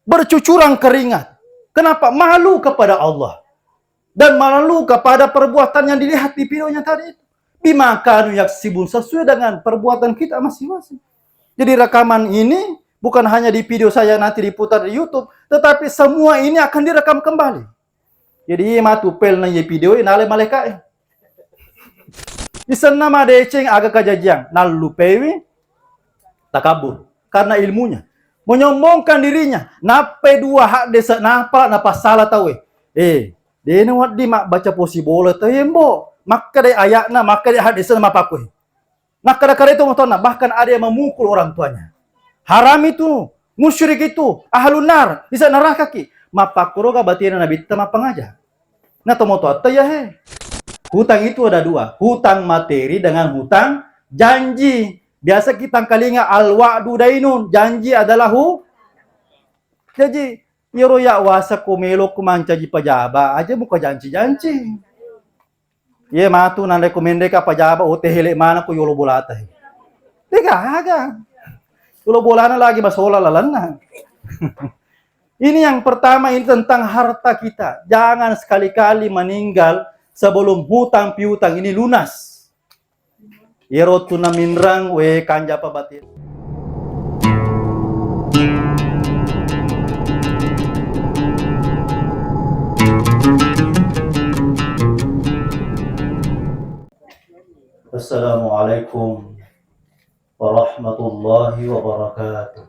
bercucuran keringat. Kenapa? Malu kepada Allah. Dan malu kepada perbuatan yang dilihat di videonya tadi itu. Bima kanu yaksibun, sesuai dengan perbuatan kita masing-masing. Jadi rekaman ini bukan hanya di video saya nanti diputar di YouTube, tetapi semua ini akan direkam kembali. Jadi matu pel na video ini ale malaikat. Di sana ma deceng agak kajajiang, nalu pewi takabur karena ilmunya. Menyombongkan dirinya. Nape dua hak desa napa salah tahu dia wat di mak baca posi bola tembo. Maka dia ayatna, maka dia hak desa nama pakui. Nah kadang-kadang itu motorna bahkan ada yang memukul orang tuanya. Haram itu, musyrik itu, ahlun nar, bisa neraka ki. Mapakuro ka batina nabi tama pengaja. Nah tomoto atta ya he. Hutang itu ada dua, hutang materi dengan hutang janji. Biasa kita kalinga al-wa'du dainun, janji adalah Jadi, yoro ya wasa kumelo kumancaji pajaba, aja muka janji-janji. Ye matu nang rekomende ka pajaba o tehele mana ko yolo bolata. Tega aga. Yolo bolana lagi basola lalana. Ini yang pertama, ini tentang harta kita. Jangan sekali-kali meninggal sebelum hutang piutang ini lunas. Yero tuna minrang we kanja pabatin. Assalamualaikum warahmatullahi wabarakatuh.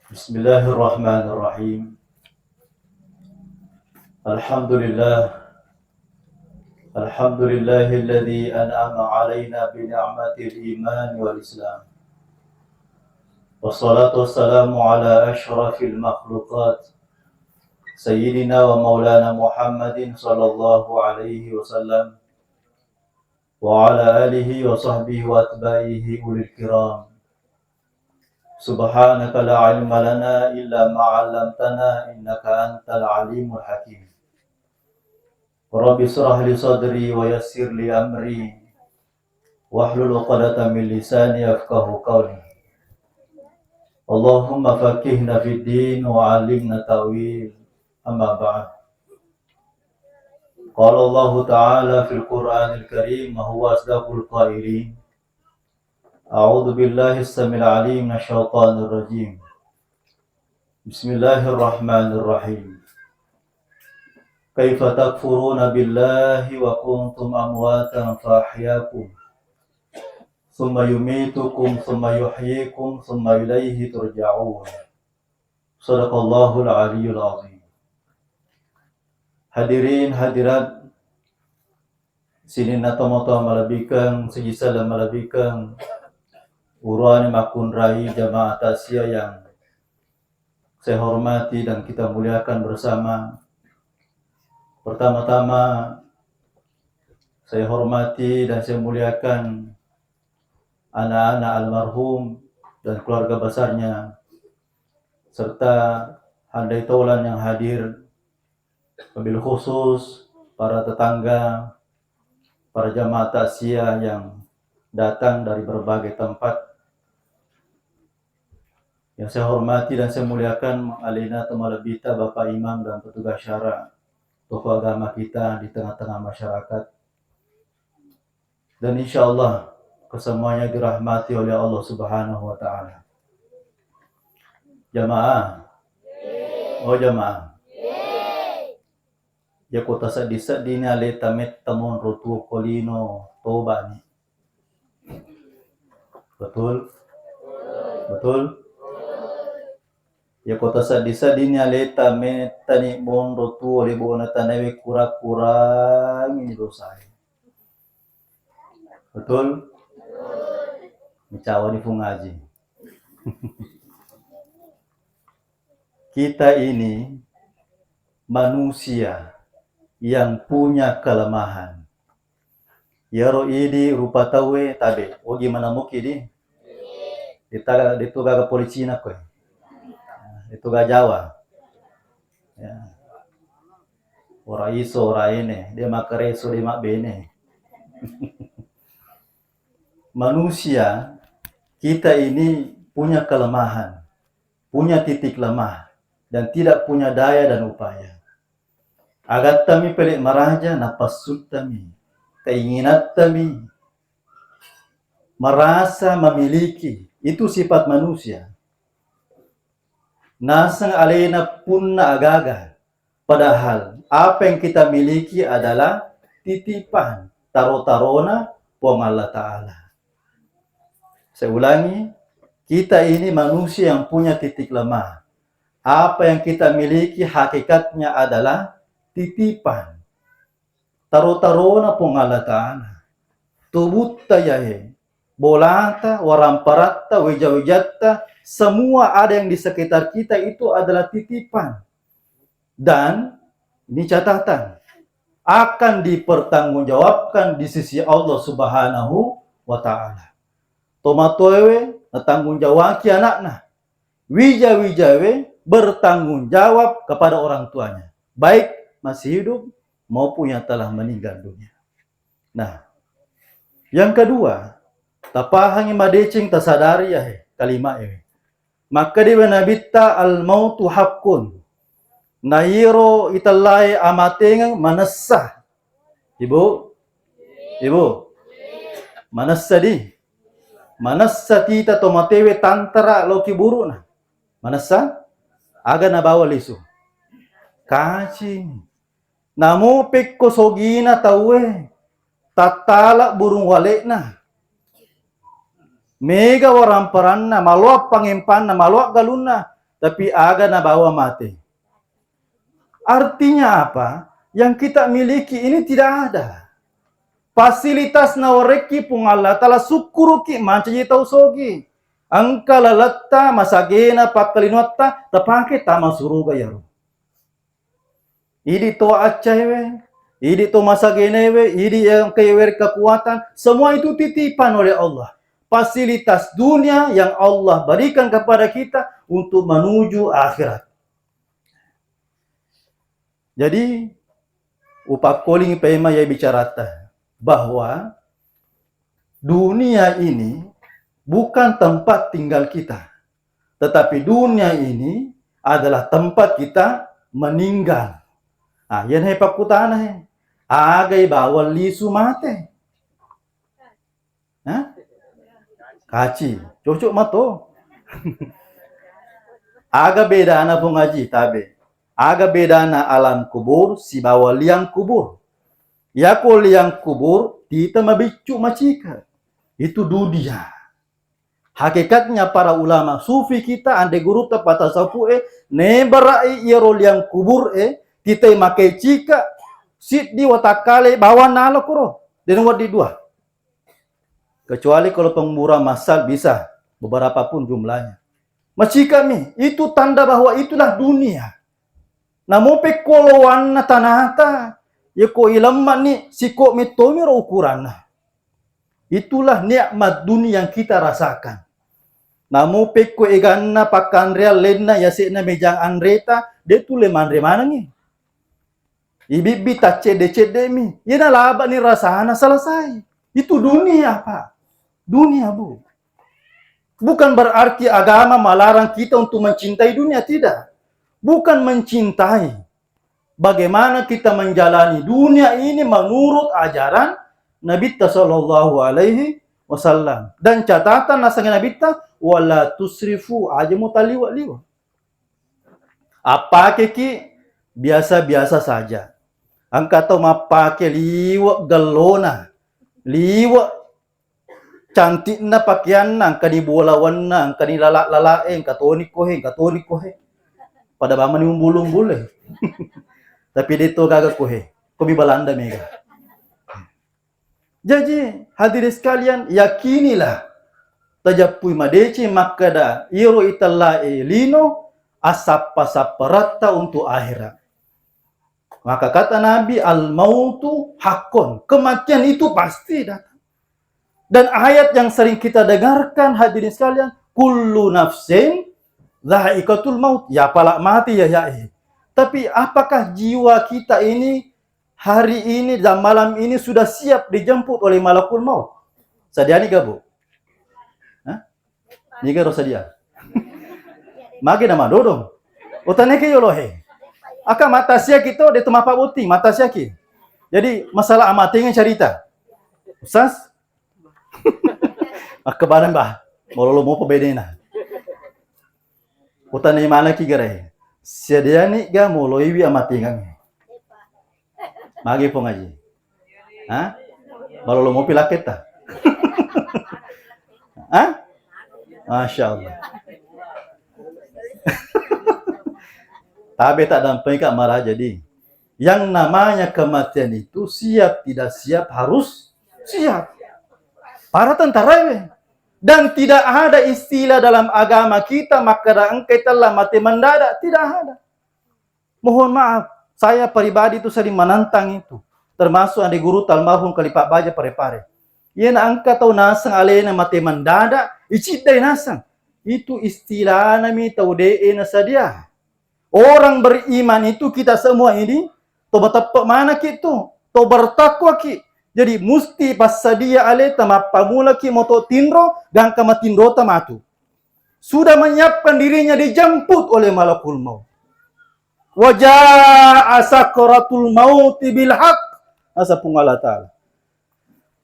Bismillahirrahmanirrahim. Alhamdulillahilladzi an'ama 'alaina bi ni'matil iman wal islam. Wassalatu wassalamu ala asyrafil makhluqat Sayyidina wa maulana Muhammadin sallallahu alaihi wasallam wa ala alihi wa sahbihi wa atba'ihi ulil kiram. Subhanaka la ilma lana illa ma 'allamtana innaka antal alimul hakim. Rabbi shrah li sadri wa yassir li amri wahlul 'uqdatam min lisani yafqahu qawli. Allahumma faqihna fid din wa 'allimna ta'wil. Amma ba'd. Qala Allah Ta'ala fil Qur'anil Karim wa huwa asdaqul qailin. A'udzu billahi as-samil 'alim minasy syaithanir rajim. Bismillahirrahmanirrahim. Kaifa takfuruna billahi wa kuntum amwatan fa ahyaakum thumma yumitukum thumma yuhyikum thumma ilaihi turja'un. Shadaqallahul 'aliyyul 'azim. Hadirin hadirat sini natomoto malabikang sejisa malabikang urani makun rai jamaah tasya yang saya hormati dan kita muliakan bersama. Pertama-tama saya hormati dan saya muliakan anak-anak almarhum dan keluarga besarnya serta handai taulan yang hadir, wabil khusus para tetangga, para jamaah takziah yang datang dari berbagai tempat. Yang saya hormati dan saya muliakan Alina Temalabita, Bapak Imam dan petugas syara, tokoh agama kita di tengah-tengah masyarakat. Dan insya Allah kesemuanya dirahmati oleh Allah Subhanahu wa Ta'ala. Jamaah, oh jamaah. Ya kota sadisa dini ale tamet tamon rotu kolino toba ni. Betul? Betul? Ya kota sadisa dini ale tamet tani mon rotu ole bona tanawe kura-kurang ini dosa. Betul? Mencawa di fungaji. Kita ini manusia yang punya kelemahan. Yaro idi rupa tawe tabe. O gimana muki di? Itu gaga polisi nak koy. Itu gak Jawa. Ya. Ora iso ora ini, dia makareso dia mak bene. manusia, kita ini punya kelemahan, punya titik lemah, dan tidak punya daya dan upaya. Agat tami pelik maraja napasut tami, keinginan tami, merasa memiliki, itu sifat manusia. Nasang alena punna agaga, padahal apa yang kita miliki adalah titipan, taro-tarona pong Allah Ta'ala. Saya ulangi, kita ini manusia yang punya titik lemah. Apa yang kita miliki hakikatnya adalah titipan, taro-tarona pong Allah Ta'ala. Tubutta yahe, bolata, waramparatta, wijawijatta, semua ada yang di sekitar kita itu adalah titipan. Dan ini catatan, akan dipertanggungjawabkan di sisi Allah Subhanahu wa Ta'ala. Tomatoewe tanggung jawab ki anakna. Wija-wijawe bertanggung jawab kepada orang tuanya, baik masih hidup maupun yang telah meninggal dunia. Nah, yang kedua, tapahangi madecing tasadari ya kalimat ini. Maka di nabita al mautu haqqun. Nairo italai amateng manassa. Ibu? Manassa di. Manassa tita tomatewe tantara loki buru na. Manassa? Aga na bawa lisu. Kaci. Namo pekko sogina tawe. Tatala burung wale na. Mega waramparan na, maluap pangimpan na, maluap galun na, tapi aga na bawa mati. Artinya apa? Yang kita miliki ini tidak ada. Fasilitas na wareki pung Allah tala sukuruki mancaji tau sogi. Angka lalatta masagena pakalinwatta tapake tama suruga yaro. Idi to acaewe, idi to masagenewe, idi yang kewer kekuatan, semua itu titipan oleh Allah. Fasilitas dunia yang Allah berikan kepada kita untuk menuju akhirat. Jadi, upakoling pema ya bicarata bahwa dunia ini bukan tempat tinggal kita, tetapi dunia ini adalah tempat kita meninggal. Ah, yan hai pakutana hai. Agay bawal lisu mate. Hah? Kaci, cocok mato. Aga beda na pong ngaji, tabe. Aga beda na alam kubur, si bawa liang kubur. Ya ko liang kubur, tita mabicu macika. Itu dunia. Hakikatnya para ulama sufi kita ande guru tepat tasawuf ne barai iro liang kubur tita makai cika sit di watakale bawa nalo kuro. Dan wadi dua. Kecuali kalau pemurah masal bisa, beberapa pun jumlahnya. Masih kami, itu tanda bahwa itulah dunia. Namun pekolowan na tanata, ya ko ilamman ni siko mitomiro ukuran. Itulah nikmat dunia yang kita rasakan. Namun peko eganna pakan real lenna ya sekna mejang andreta, dia tu leman remana ni. Ibi cede mi, ya na laba ni rasana selesai. Itu dunia Pak. Dunia bu. Bukan berarti agama melarang kita untuk mencintai dunia, tidak. Bukan mencintai. Bagaimana kita menjalani dunia ini menurut ajaran Nabi sallallahu alaihi wasallam. Dan catatan nasanya Nabi wala tusrifu aja mutaliwa-liwa. Apa keki biasa-biasa saja. Angka tau mapake liwa galona. Liwa cantik na pakaian na angka di bolawan na angka di lala-lalaeng katonik kohe. Pada bama ni umbulung-umbul Tapi dito gaga kohe. Kobi balanda mega. Jadi hadirin sekalian, yakinilah tajapui madeci makada iro italla lino asapa-saparata untuk akhirat. Maka kata Nabi, al-mautu hakon. Kematian itu pasti datang. Dan ayat yang sering kita dengarkan hadirin sekalian, kullu nafsin dha'iqatul maut. Ya palak mati ya ya. Tapi apakah jiwa kita ini hari ini dan malam ini sudah siap dijemput oleh malakul maut? Sadia ni gabu. Hah? Ni garo sadia. Magi nama dodong. Utane ke yolohe. Aka mata sia kito de tumapa buting mata sia ki. Jadi masalah amatingan cerita. Ustaz. Akabaran bah. Mololo mo pabedena. Utane mana ki gare. Sadia ni ga molo iwi amatingan. Magi po ngaji. Hah? Mololo mo pilaketa. Hah? Masya Allah. Tapi tak dampai Kak marah jadi. Yang namanya kematian itu siap tidak siap harus siap. Para tentara we. Dan tidak ada istilah dalam agama kita maka engkau telah mati mendadak, tidak ada. Mohon maaf, saya pribadi itu sering menantang itu. Termasuk ada guru almarhum Kalipak Baja Parepare. Yen angka tahu nasang alena mati mendadak, icidai nasang. Itu istilah nami tahu de nasadia. Orang beriman itu kita semua ini toba tepak mana gitu, to bertakwa ki. Jadi musti pas sadia ale tama pamula ki moto tindro dan kama tindro tamatu. Sudah menyiapkan dirinya dijemput oleh malakul maut. Wajah sakratul maut bil haq. Asa pungala taala.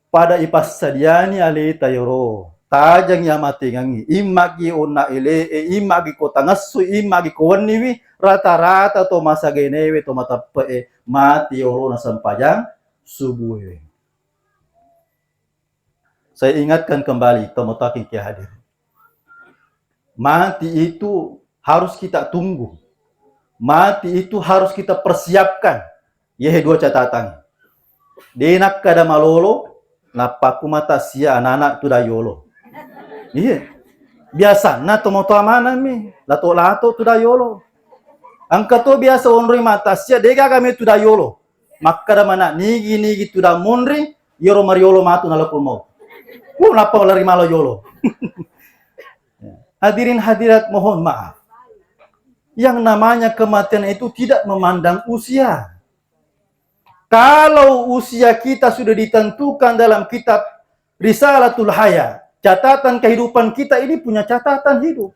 Pada ipas sadiani ale tayoro. Tajang ya mati ngangi imagi ona ile imagi ko tangasu imagi ko waniwi rata-rata to masa genewe to mata pe mati oro na sampajang subuh. Saya ingatkan kembali teman-teman yang hadir. Mati itu harus kita tunggu. Mati itu harus kita persiapkan. Ye dua catatan. Denak kada malolo napaku mata sia anak-anak tu dayolo. Iya. Biasa na tomoto mana mi. Lato-lato tu dayolo. Angka to biasa onri mata sia dega kami tu dayolo. Maka da mana nigi tu da monri yoro mariolo matu nalakul mau. Napa lari malo yolo. Hadirin hadirat mohon maaf. Yang namanya kematian itu tidak memandang usia. Kalau usia kita sudah ditentukan dalam kitab Risalatul Haya, catatan kehidupan kita ini punya catatan hidup.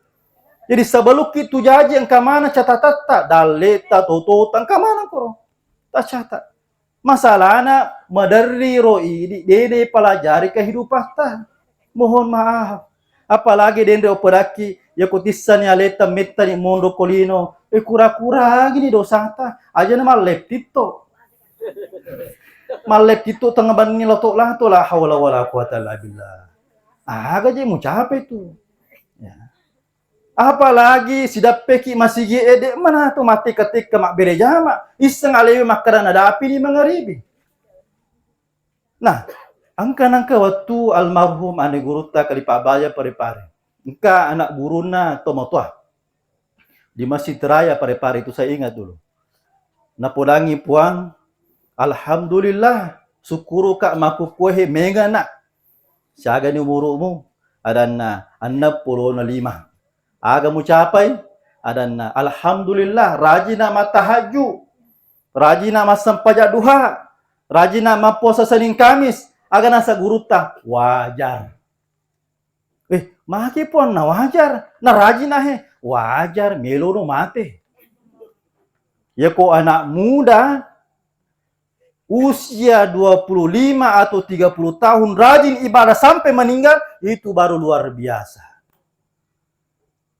Jadi sebelum kita jaji yang kemana catatan tak daleta tototan kemana koro tak catat. Masalahnya madari roi dede pelajari kehidupan tak. Mohon maaf. Apalagi dende operaki ya kotisan ya leta meta ni mondo kolino kura-kura gini dosa ta aja nama leptito. Malep itu tengah bandingin lotok lah tu lah hawla wala quwata illa billah. Aga je mau capek tu. Ya. Apalagi sidak peki masih ede mana tu mati ketika mak berejama iseng alewi makaran ada api ni mengeribi. Nah, angka waktu almarhum ane guru ta Kalipak Baja Parepare. Engka anak guruna tomotua. Di Masjid Raya Parepare itu saya ingat dulu. Napodangi puang alhamdulillah, syukuru kak maku kuehe mega nak. Siaga ni umurumu adanna 65. Aga mu capai adanna alhamdulillah rajina matahaju. Rajina masam pajak duha. Rajina mapuasa Senin Kamis. Aga nasa guruta wajar. Maki pun na wajar. Na rajina he wajar melo no mate. Ya ko anak muda usia 25 atau 30 tahun rajin ibadah sampai meninggal, itu baru luar biasa.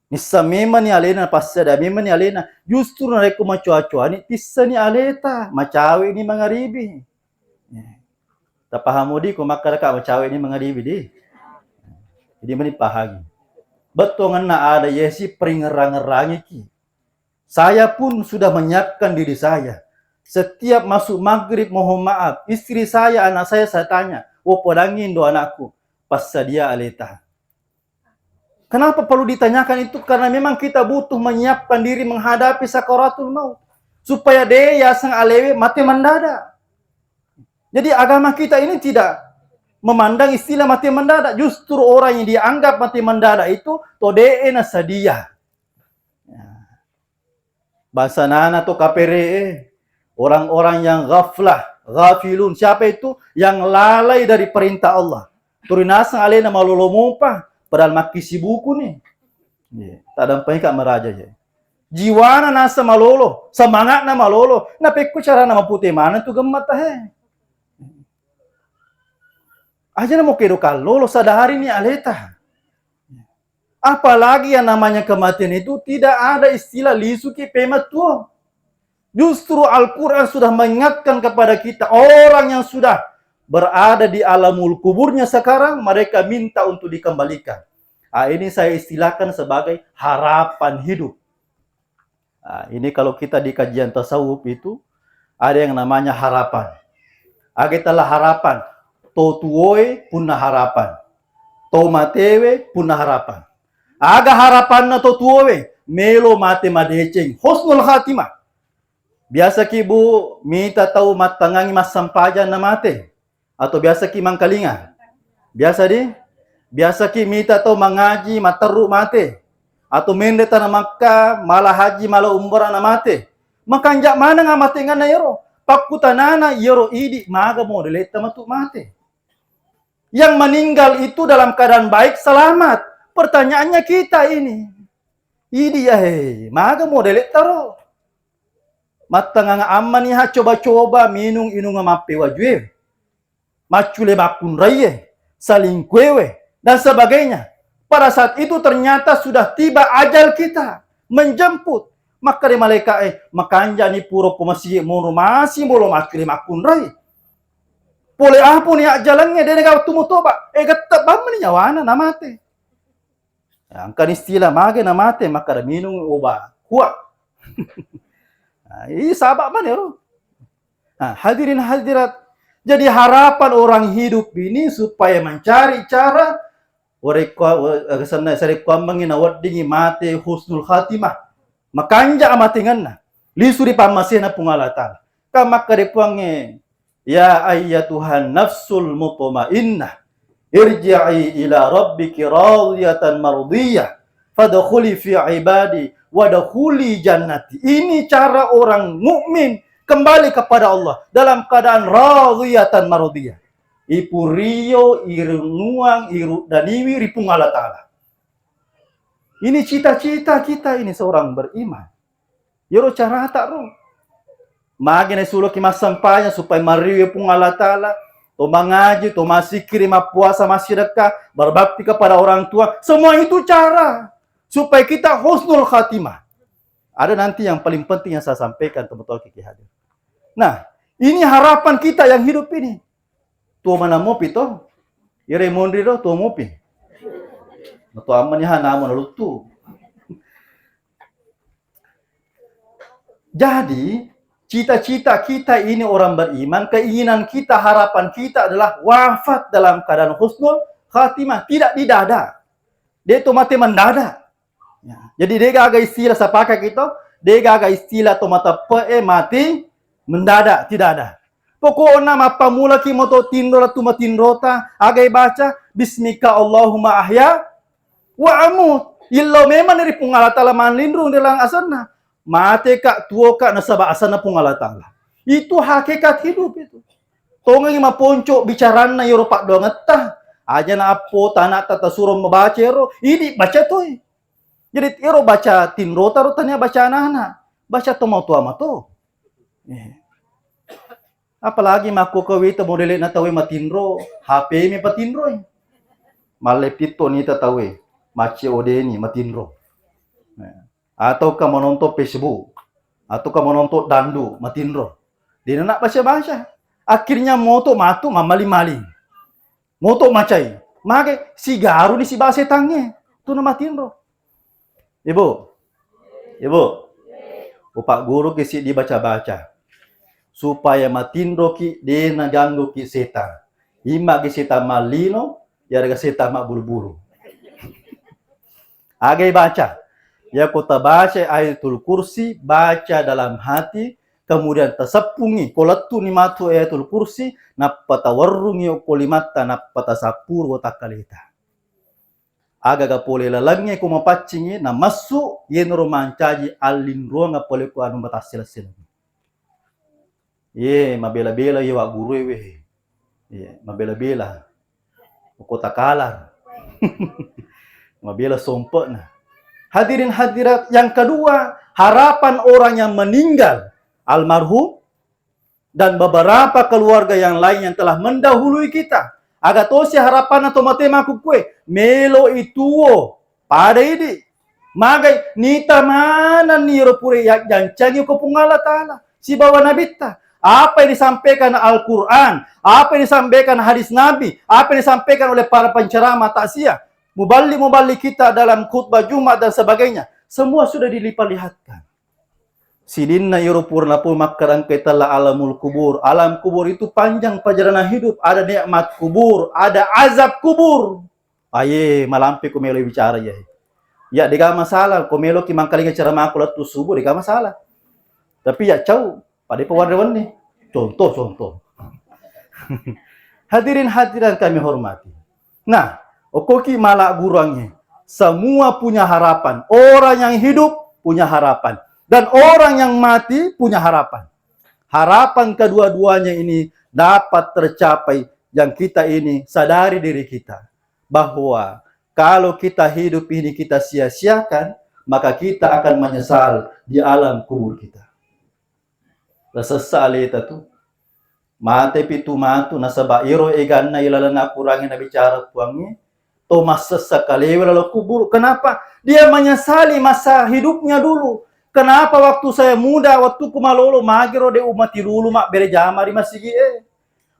Nisa memang ni alena pasti ada memang ni alena. Justru mereka macam-macam ni tisa ni aleta, macawe ni mengaribi. Tak paham di ko makar ka macawe ni mengaribi di. Jadi meni pahagi. Betul ngena ada yesi peringerang-ngerangi ki. Saya pun sudah menyiapkan diri saya. Setiap masuk maghrib mohon maaf, istri saya, anak saya tanya, podangin do anakku, pas dia aleta. Kenapa perlu ditanyakan itu? Karena memang kita butuh menyiapkan diri menghadapi sakaratul maut. Supaya dia sang alewe mati mendadak. Jadi agama kita ini tidak memandang istilah mati mendadak. Justru orang yang dianggap mati mendadak itu todeena sadia. Bahasa nana to kapere. Orang-orang yang ghaflah, ghafilun. Siapa itu? Yang lalai dari perintah Allah. Turinasa alena malolo mopa, padahal makisi buku nih. Tadang pengka meraja ya. Jiwana nasa malolo, semangat na malolo. Napekku cara nama putih mana tuh gemat he. Aja na mau kedo kalolo sadari ni aleta. Apalagi yang namanya kematian itu tidak ada istilah lisuki pemat tuh. Justru Al-Quran sudah mengingatkan kepada kita orang yang sudah berada di alamul kuburnya sekarang, mereka minta untuk dikembalikan. Ini saya istilahkan sebagai harapan hidup. Ini kalau kita di kajian tasawuf itu ada yang namanya harapan. Agetalah harapan. To tuoe punna harapan. To matewe punna harapan. Aga harapan na to tuoe melo mate madeceng. Husnul khatimah. Biasa ki bu minta tahu matangangi mas sampajan na mate. Atau biasa ki mangkalinga. Biasa ki minta tahu mengaji materu mate. Atau mendeta na Makkah malah haji malah umrah na mate. Makanjak mana ngamate ngana yero. Pakutanana yero idi maga modele tamatuk mate. Yang meninggal itu dalam keadaan baik selamat. Pertanyaannya kita ini. Idi ya maga modele taro. Matanganga amman ya coba-coba minung inung mape wajwe. Macule bakun raye, saling kwewe, dan sebagainya. Pada saat itu ternyata sudah tiba ajal kita menjemput. Maka di malaikat makanja ni puro pemasi muru masih bolo macule makun raye. Boleh apa nih jalannya dia negara tumu toba. Gatta bamni nyawana namate. Angkan istilah mage namate maka minung oba kuat. Ini sahabat mana ya? Hadirin hadirat. Jadi harapan orang hidup ini supaya mencari cara mate husnul khatimah. Makanja amatinganna. Lisuri pamasena pungalatan. Kamak kadepuange ya ayyatuhan nafsul mutmainnah. Irji'i ila rabbiki radiyatan mardiyah. Fadkhuli fi ibadi wadkhuli jannati. Ini cara orang mukmin kembali kepada Allah dalam keadaan radhiyatan mardiyah. Ipu rio irunuang iru daniwi ripung Allah Ta'ala. Ini cita-cita kita ini seorang beriman. Yoro cara tak ro. Magine sulo ki masampanya supaya mariwi pung Allah Ta'ala. To mengaji, to masikiri, puasa, sedekah, berbakti kepada orang tua. Semua itu cara supaya kita husnul khatimah. Ada nanti yang paling penting yang saya sampaikan teman-teman Kiki hadir. Nah, ini harapan kita yang hidup ini. Tuh mana mopi toh? Ire mondri do tuh mopi. Tuh aman ya namun lutu. Jadi, cita-cita kita ini orang beriman, keinginan kita, harapan kita adalah wafat dalam keadaan husnul khatimah, tidak di dada. Dia itu mati mendadak. Ya. Jadi dia gaga istilah sapaka gitu, dia gaga istilah to mata mati mendadak, tidak ada. Pokoknya apa mula ki moto tindro tu matindrota, agai baca bismika Allahumma ahya wa amut. Illo memang dari pungalatala manlindrung dalam asana. Mate kak tuo kak nasaba asana pungalatala. Itu hakikat hidup itu. Tongang ima ponco bicaran na yoro pak doang etah. Aja na apo tanah tata suruh membaca yoro. Ini baca tuh. Jadi yoro baca tinrota rotanya baca anak-anak. Baca to mau tua mato. Apalagi mako kawita modele na tawe matinro, HP mi patinro. Malepito ni tatawe, mace odeni matinro. Atau ka menonton Facebook, atau ka menonton dandu matinro. Di nak baca-baca. Akhirnya moto matu mamali-mali. Moto macai. Mage si garu ni si base tange. Tu na matinro. Ibu. Upak guru kisi dibaca-baca. Supaya matindro ki dena ganggu ki setan. Ima ki setan malino, ya ga setan mak buru-buru. Agai baca. Ya kota baca ayatul kursi, baca dalam hati, kemudian tersepungi kolatu ni matu ayatul kursi, napatawarrungi kolimata napatasapur watakalita. Aga ga pole lalangnya ko mapacingi na masu yenro mancaji alin ruanga pole ko anu batasil-sil. Mabela-bela ye wa guru we. Mabela-bela. kota kalar. Mabila sompok nah. Hadirin hadirat yang kedua, harapan orang yang meninggal almarhum dan beberapa keluarga yang lain yang telah mendahului kita. Aga tosi harapan atau matema kue melo ituo pada ini. Magai nita mana niro pure yang canggih ko pungala ta'ala. Si bawa nabita. Apa yang disampaikan Al-Quran, apa yang disampaikan hadis Nabi, apa yang disampaikan oleh para penceramah taksiyah, mubalik kita dalam khutbah Jumat dan sebagainya, semua sudah dilipat-lihatkan. Sidinna yurupurna pun makaran ketala alamul kubur. Alam kubur itu panjang perjalanan hidup. Ada nikmat kubur, ada azab kubur. Aye, malampi kumelo bicara ya. Ya, dega masalah. Kumelo ki mangkalinga cara makulat tu subuh, dega masalah. Tapi ya cau, pada pewarna nih. Contoh. Hadirin hadirat kami hormati. Nah, okoki malak gurangnya. Semua punya harapan. Orang yang hidup punya harapan. Dan orang yang mati punya harapan. Harapan kedua-duanya ini dapat tercapai yang kita ini sadari diri kita. Bahwa kalau kita hidup ini kita sia-siakan, maka kita akan menyesal di alam kubur kita. Sesal itu tuh. Mate pitu matu nasaba iro egan na ilalana kurangin na bicara tuangnya. Thomas sesekali lalu kubur. Kenapa? Dia menyesali masa hidupnya dulu. Kenapa waktu saya muda, waktu kumalolo, magiro de umati dulu mak bere jamari masigi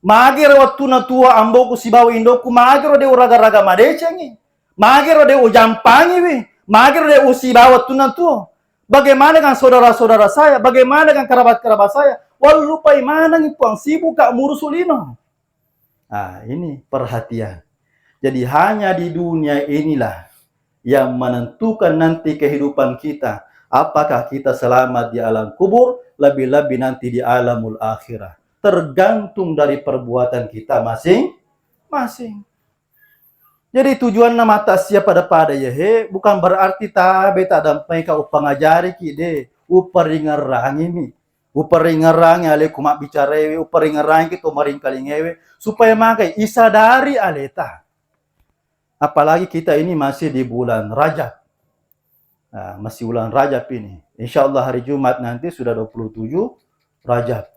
magiro waktu na tua amboku si bawa indoku, magiro de uraga-raga madecengi. Magiro de ujampangi we. Magiro de usi bawa waktu na tua. Bagaimana dengan saudara-saudara saya? Bagaimana dengan kerabat-kerabat saya? Walau lupai mana nih puang sibuk kak murusulino. Nah, ini perhatian. Jadi hanya di dunia inilah yang menentukan nanti kehidupan kita. Apakah kita selamat di alam kubur, lebih-lebih nanti di alamul akhirah. Tergantung dari perbuatan kita masing-masing. Jadi tujuan nama tasya pada ya bukan berarti tabe tak dampai kau pengajari kide uperingarang ini. Uperingarang ale kumak bicarewe, uperingarang kita maring kalingewe supaya makai isadari aleta. Apalagi kita ini masih di bulan Rajab. Nah, masih bulan Rajab ini. Insya Allah hari Jumat nanti sudah 27 Rajab.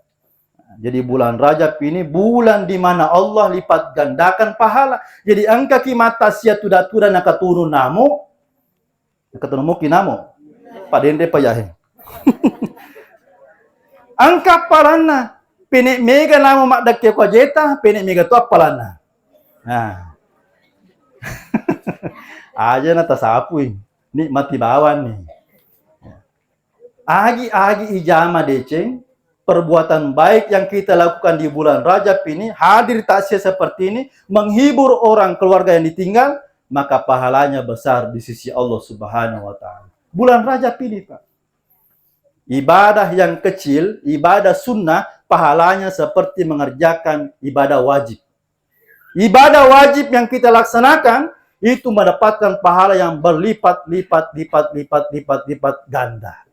Jadi bulan Rajab ini bulan di mana Allah lipat gandakan pahala. Jadi angka kimata sia tuda nakatunu namo. Nakatunu mo kinamo. Padende payahe. Angka palana. Pene mega namo makdakke ko jeta, pene mega tu palana. Nah. Aja na tasapu ini. Nikmati bawan nih. Agi-agi ijama deceng, perbuatan baik yang kita lakukan di bulan Rajab ini, hadir taksya seperti ini, menghibur orang keluarga yang ditinggal, maka pahalanya besar di sisi Allah Subhanahu wa Ta'ala. Bulan Rajab ini, Pak. Ibadah yang kecil, ibadah sunnah, pahalanya seperti mengerjakan ibadah wajib. Ibadah wajib yang kita laksanakan, itu mendapatkan pahala yang berlipat-lipat ganda.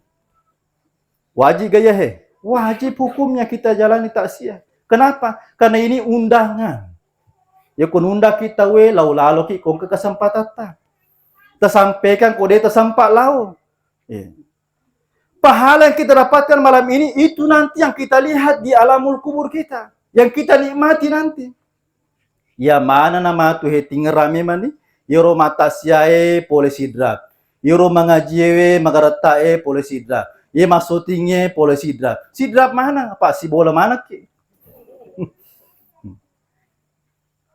Wajib gaya wajib hukumnya kita jalani taksiyah. Kenapa? Karena ini undangan. Ya kun undang kita lalu ki kong kesempatan ta. Tersampaikan kode tersampak lau. Pahala yang kita dapatkan malam ini itu nanti yang kita lihat di alamul kubur kita, yang kita nikmati nanti. Ya mana nama tu tinggerame mani? Yoro mata siae pole sidrat. Yoro mangajiwe magaratae pole sidrat. Ye masotingnya pole sidrat. Sidrat mana? Apa si bola mana ke?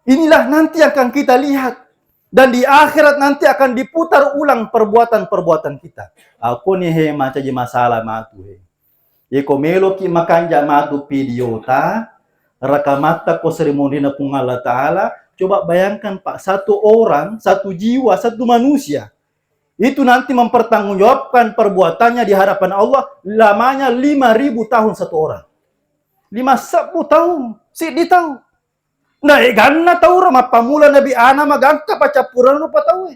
Inilah nanti akan kita lihat. Dan di akhirat nanti akan diputar ulang perbuatan-perbuatan kita. Aku nih macam masalah matu Ye komelo ki makanja matu video ta. Rakamata ko seremoni na kung Allah Ta'ala. Coba bayangkan Pak, satu orang, satu jiwa, satu manusia. Itu nanti mempertanggungjawabkan perbuatannya di hadapan Allah. Lamanya 5.000 tahun satu orang. 5.000 tahun. Sidi tahu. Nah, ganna tahu ramah pamula Nabi Ana magangka pacapuran lupa tahu.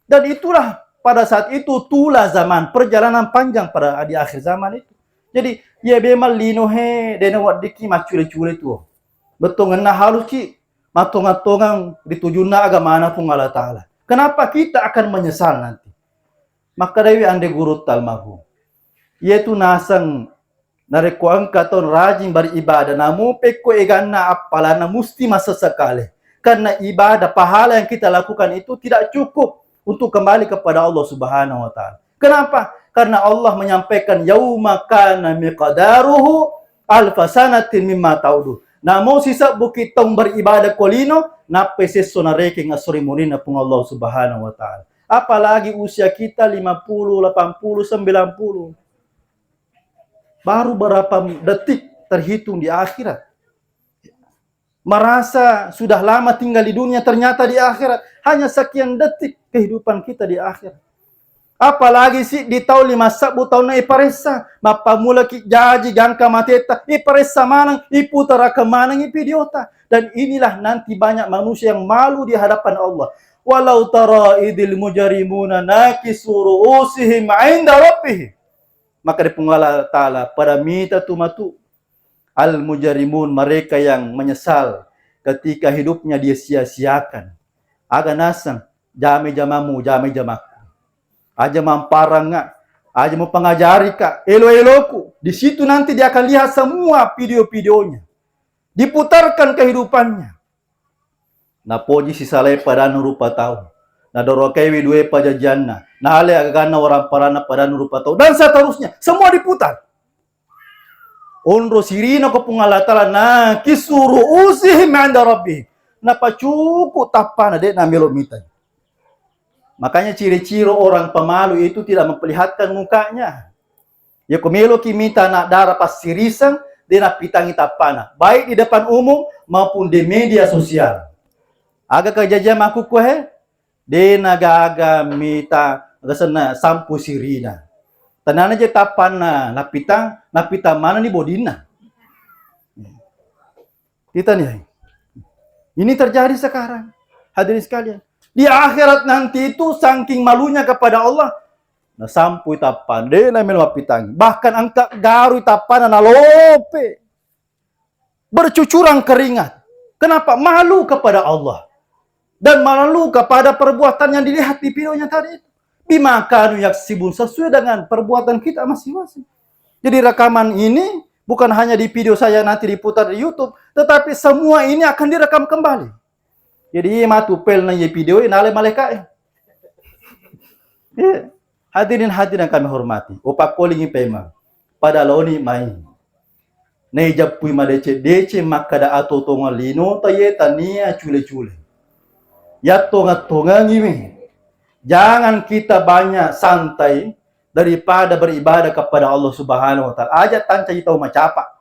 Dan itulah pada saat itu tulah zaman perjalanan panjang pada di akhir zaman itu. Jadi, ya bemal lino he dena wadiki macule-cule itu. Betul ngena halus ki. Matungan-tungan ditujuna agama pun Allah Ta'ala. Kenapa kita akan menyesal nanti? Maka dewi ande guru talmahu. Yaitu nasang nareko angka ton rajin beribadah. Namu peko egana apalana musti masa sekali. Karena ibadah, pahala yang kita lakukan itu tidak cukup untuk kembali kepada Allah Subhanahu wa Ta'ala. Kenapa? Karena Allah menyampaikan yauma kana miqdaruhu alfasanatin mimma ta'udu. Namo sisa bukit tong beribadah kolino na peseso na reking asuri munina pung Allah Subhanahu wa Ta'ala. Apalagi usia kita 50, 80, 90. Baru berapa detik terhitung di akhirat. Merasa sudah lama tinggal di dunia, ternyata di akhirat hanya sekian detik kehidupan kita di akhirat. Apalagi sih di tahun 5 tahun na iparesa, mapamula ki jaji gangka mateta, iparesa manang, iputara kemanang ipidiota. Dan inilah nanti banyak manusia yang malu di hadapan Allah. Walau tara idil mujarimuna nakisu ru'usihim 'inda rabbihim. Maka di Allah Ta'ala pada mita tumatu al mujarimun, mereka yang menyesal ketika hidupnya dia sia-siakan. Aga nasang jame jamamu, jame jamaku. Aja mamparang nga, aja mau pengajari kak, elo-eloku. Di situ nanti dia akan lihat semua video-videonya. Diputarkan kehidupannya. Na poji si salai pada nurupa tahu. Na dorokewi dua pada jannah. Na ale agana orang parana pada nurupa tahu. Dan seterusnya, semua diputar. Onro sirina ko pungalatala na kisuru usihim anda rabbi. Na pacuku tapana de na melomitan. Makanya ciri-ciri orang pemalu itu tidak memperlihatkan mukanya. Ya kumelo kimita nak darah pas sirisan, dia nak pitangi tapana. Baik di depan umum maupun di media sosial. Aga kejadian aku kuhe, dia naga mita rasana sampu sirina. Tanana je tapana napitang mana ni bodina. Kita nih. Ini terjadi sekarang. Hadirin sekalian. Di akhirat nanti itu saking malunya kepada Allah, na sampu tapan, de na melapitang. Bahkan angka garu tapan na lope. Bercucuran keringat. Kenapa? Malu kepada Allah. Dan malu kepada perbuatan yang dilihat di videonya tadi itu. Bima kanu yaksibun, sesuai dengan perbuatan kita masing-masing. Jadi rekaman ini bukan hanya di video saya nanti diputar di YouTube, tetapi semua ini akan direkam kembali. Jadi matupel na ye video ini ale malaikat. Hadirin yang kami hormati. Opak koling pema. Pada loni main. Nei japui madece makada ato tonga lino taye tania cule-cule. Ya tonga ngimi. Jangan kita banyak santai daripada beribadah kepada Allah Subhanahu wa Ta'ala. Aja tanca tahu macapa.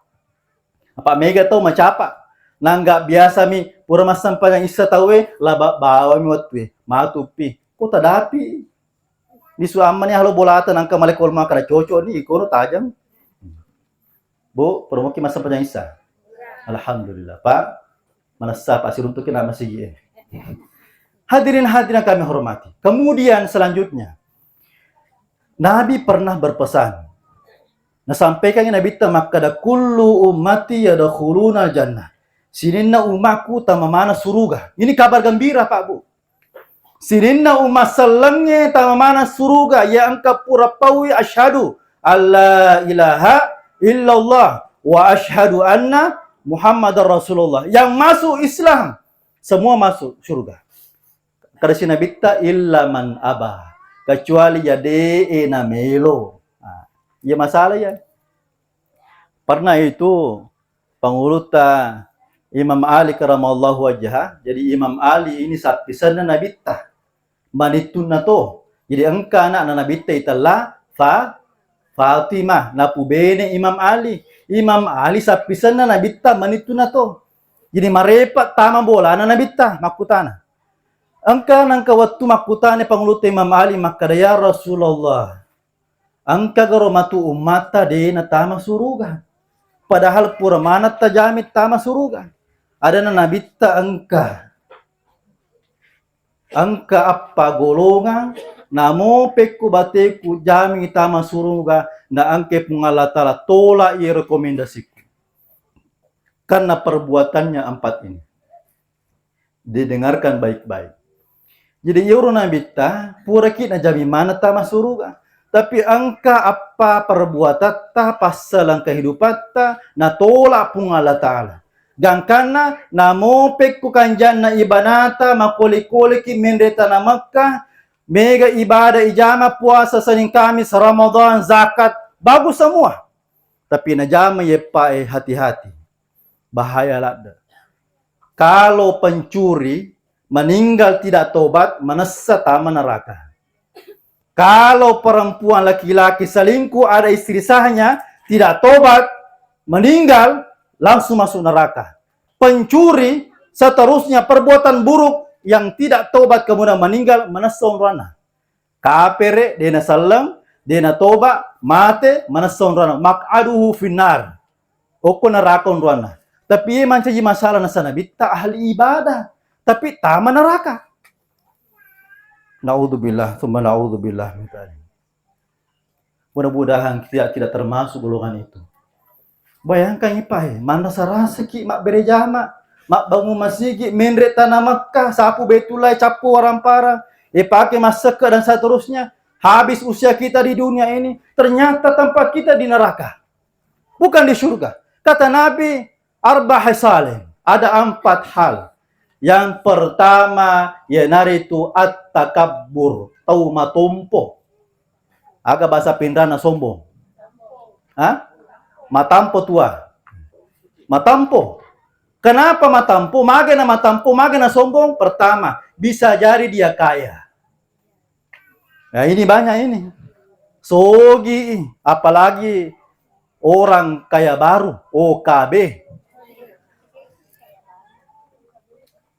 Apa mega tahu macapa. Nangga biasa mi pura masampa yang isa tawe laba bawa mi watwe matupi ko tadapi di suaman ni halo bolata nangka malekol makara cocok ni ikono tajam bu pura moki masampa yang isa alhamdulillah pak manasa pasir untuk kita masih hadirin kami hormati. Kemudian selanjutnya Nabi pernah berpesan. Nah sampaikan Nabi tamakada kullu ummati yadkhuluna jannah. Sininna umatku tamamana suruga. Ini kabar gembira Pak Bu. Sininna umat selengnya tamamana suruga. Ya angka pura pawi asyhadu alla ilaha illallah wa asyhadu anna Muhammadar Rasulullah. Yang masuk Islam semua masuk surga. Kata si Nabi ta illa man abah. Kecuali ya de na melo. Ya masalah ya. Pernah itu penguluta Imam Ali karamallahu wajhah. Jadi Imam Ali ini sapisan na nabita. Manitun na to. Jadi engka anak na nabita itala Fatimah na pubene Imam Ali. Imam Ali sapisan na nabita manitun na to. Jadi marepat tama bola na nabita makutana. Engka nang kawattu makutane panguluta Imam Ali makadaya Rasulullah. Engka garomatu ummata de na tama suruga. Padahal pura manat tajamit tama suruga. Ada na nabita angka apa golongan namo pekku bateku jami tama suruga na angke pungalatala tola i rekomendasiku karena perbuatannya 4 ini. Didengarkan baik-baik. Jadi euro na bita, pura kita jami mana ta masuruga. Tapi angka apa perbuatan ta pasalang kehidupan ta na tolak pung Allah Ta'ala. Gangkana na mopek ku kanjan na ibanata makuli-kuli ki mendeta na Makkah, mega ibadah ijama puasa Senin Kamis Ramadan zakat bagus semua. Tapi na jama yepa hati-hati. Bahaya lada. Kalau pencuri meninggal tidak tobat, menesa taman neraka. Kalau perempuan laki-laki selingkuh ada istri sahnya, tidak tobat, meninggal, langsung masuk neraka. Pencuri, seterusnya perbuatan buruk yang tidak tobat kemudian meninggal, menesa rana. Kapere, dena salam, dena tobat, mate, menesa rana. Mak'aduhu finnar. Oko neraka rana. Tapi mancaji masalah na sana, bita ahli ibadah. Tapi taman neraka. Naudzubillah, tsumma naudzubillah. Mudah-mudahan kita tidak termasuk golongan itu. Bayangkan ipai, mana sarasa ki mak berejama, mak bangun masjid, mendret tanah Makkah, sapu betulai, capu orang parang, pakai masker dan seterusnya. Habis usia kita di dunia ini, ternyata tempat kita di neraka. Bukan di surga. Kata Nabi, arba hisalin, ada 4 hal. Yang pertama, yanaritu at-takabbur, tau matumpo. Aga bahasa pindrana sombong. Hah? Matampo tua. Matampo. Kenapa matampo? Magana matampo, magana sombong. Pertama, bisa jadi dia kaya. Nah, ini banyak ini. Sogi, apalagi orang kaya baru, OKB.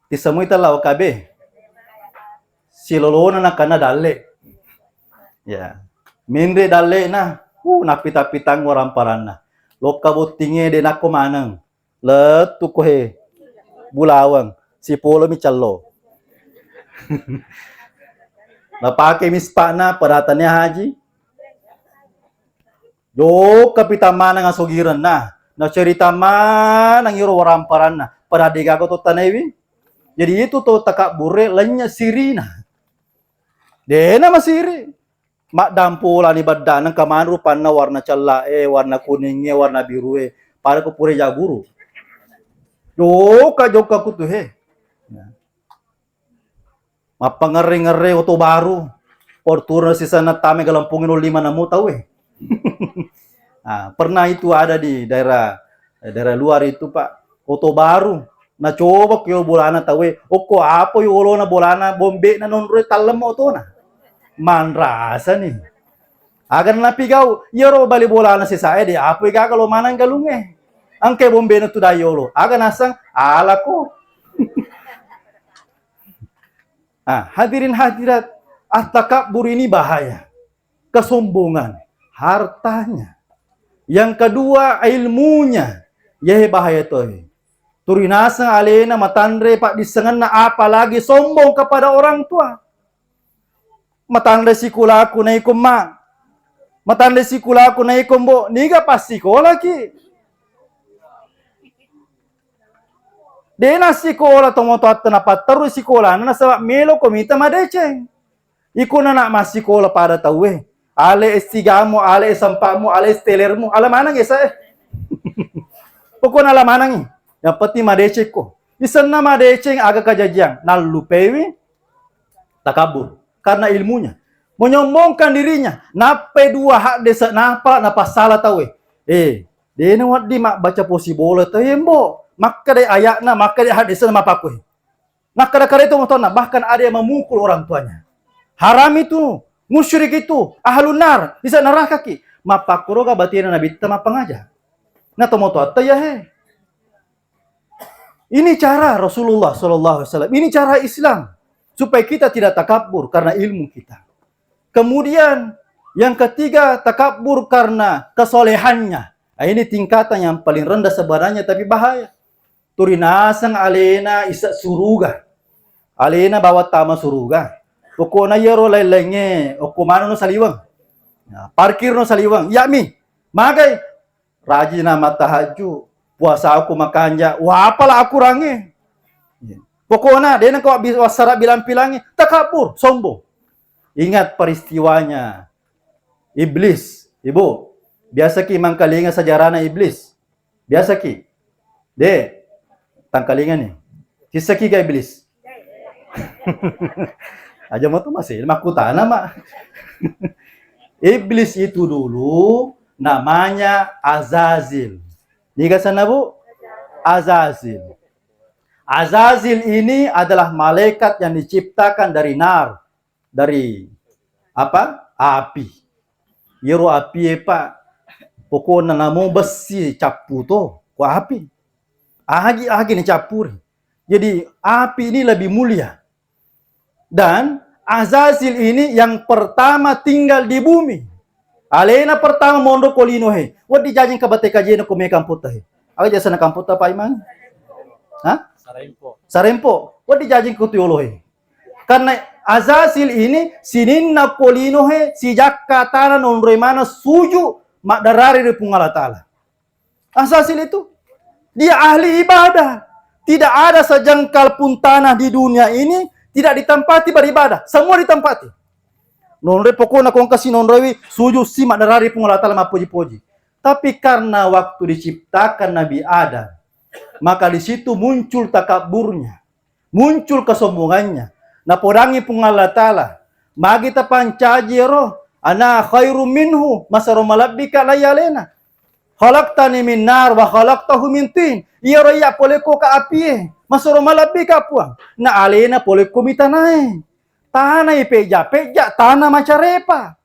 Disemui telah OKB. Silolona na kana dalle. Ya. Mende dalle na. Napita-pitang orang parana. Loka butinge de nako manang. Letu ko he. Bulawang. Si polo mi callo. Napake mispa na paratannya haji. Yo kapita mana nga sugiran na. Na cerita mana ng iro orang parana. Pada diga ko to tanaywi. Jadi itu tuh takak bure lenya sirina. Dena masiri. Mak dampula ni badan ng kaman rupan na warna cala warna kuningnya, warna biru para ko pure jaguru. Joka ko tuh he. Mapangere-ngere oto baru. Porturna si sana tame galampungin 5 na mo tahu pernah itu ada di daerah luar itu Pak. Oto baru. Na coba kyo bolana tawe oko apo yo ulo na bolana bombe na nonre talam mo to na manrasa ni agan na pigaw yoro bali bolana si sae de apo iga kalau manang galunge angke bombe na tudai yolo agan asang ala ko. Hadirin hadirat, at-takabbur ini bahaya. Kesombongan, hartanya. Yang kedua ilmunya, yeh bahaya toh. Turinasang alena matandre pak disengan na apalagi sombong kepada orang tua. Matandre sikulaku na ikum ma. Matandre sikulaku na ikum bo. Niga pas sikola ki. Dena sikola tomoto at na terus sikola na sa melo komita madeceng. Iku na mas sikola para tawe. Ale estigamo, ale esampamo, ale estelermo. Alamanang esa Pokoknya alamanang yang penting madecek ko. Isan na madeceng aga kajajang. Nalupewi takabur. Karena ilmunya. Menyombongkan dirinya. Nape dua hak desa napa salah tawe. Dena wat di mak baca posi bola tayembo. Maka dia ayatna, maka dia hak desa mapakuh. Nah kadang-kadang itu motorna bahkan ada yang memukul orang tuanya. Haram itu, musyrik itu, ahlun nar, bisa neraka ki. Mapakuro ka batina nabi ta mapangaja. Na tomoto atta ya he. Ini cara Rasulullah SAW. Ini cara Islam. Supaya kita tidak takabur karena ilmu kita. Kemudian, yang ketiga, takabur karena kesolehannya. Nah, ini tingkatan yang paling rendah sebenarnya, tapi bahaya. Turinasang alena isa suruga. Alena bawa tama suruga. Oko na yero lain-lainnya. Oko mana no saliwang. Parkir no saliwang. Yami, magay. Rajin na matahaju. Puasa aku makanya, wah apalah aku range. Pokoknya dia nak wasara bilang pilangi takabur, sombong. Ingat peristiwanya iblis, ibu. Biasa ki mangkalinga sejarahna iblis. Biasa ki. De, tangkalinga nih. Kisah ki ga iblis. Aja mau tuh masih makutana mak. Iblis itu dulu namanya Azazil. Nika sana bu? Azazil. Azazil ini adalah malaikat yang diciptakan dari nar, dari apa? Api. Yero api pak. Pokoknya namo besi capu to, ku api. Agi ni capur. Jadi api ini lebih mulia. Dan Azazil ini yang pertama tinggal di bumi. Alena pertama mondo kolino he. Wadi jajing kabate kajena kume kamputa he. Aga jasa na kamputa pa imang? Hah? Sarempo. Wadi jajing kutuyolo he. Karena Azazil ini sininna kolino he si jakka tana nonroi mana suju mak darari di pungala ta'ala. Azazil itu dia ahli ibadah. Tidak ada sejengkal pun tanah di dunia ini tidak ditempati beribadah. Semua ditempati. Nonre pokoknya kong kasih nonrewi suju si mak darari pungala ta'ala mak puji-puji. Tapi karena waktu diciptakan Nabi Adam, maka di situ muncul takaburnya, muncul kesombongannya. Na podangi pungala ta'ala, magi tapancaji roh, ana khairum minhu, masaro malabbika layalena. Khalaqtani min nar wa khalaqtahu min tin. Iya roya poleko ka api, masaro malabbika puang. Na alena poleko mitanai. Tanah peja, tanah macarepa.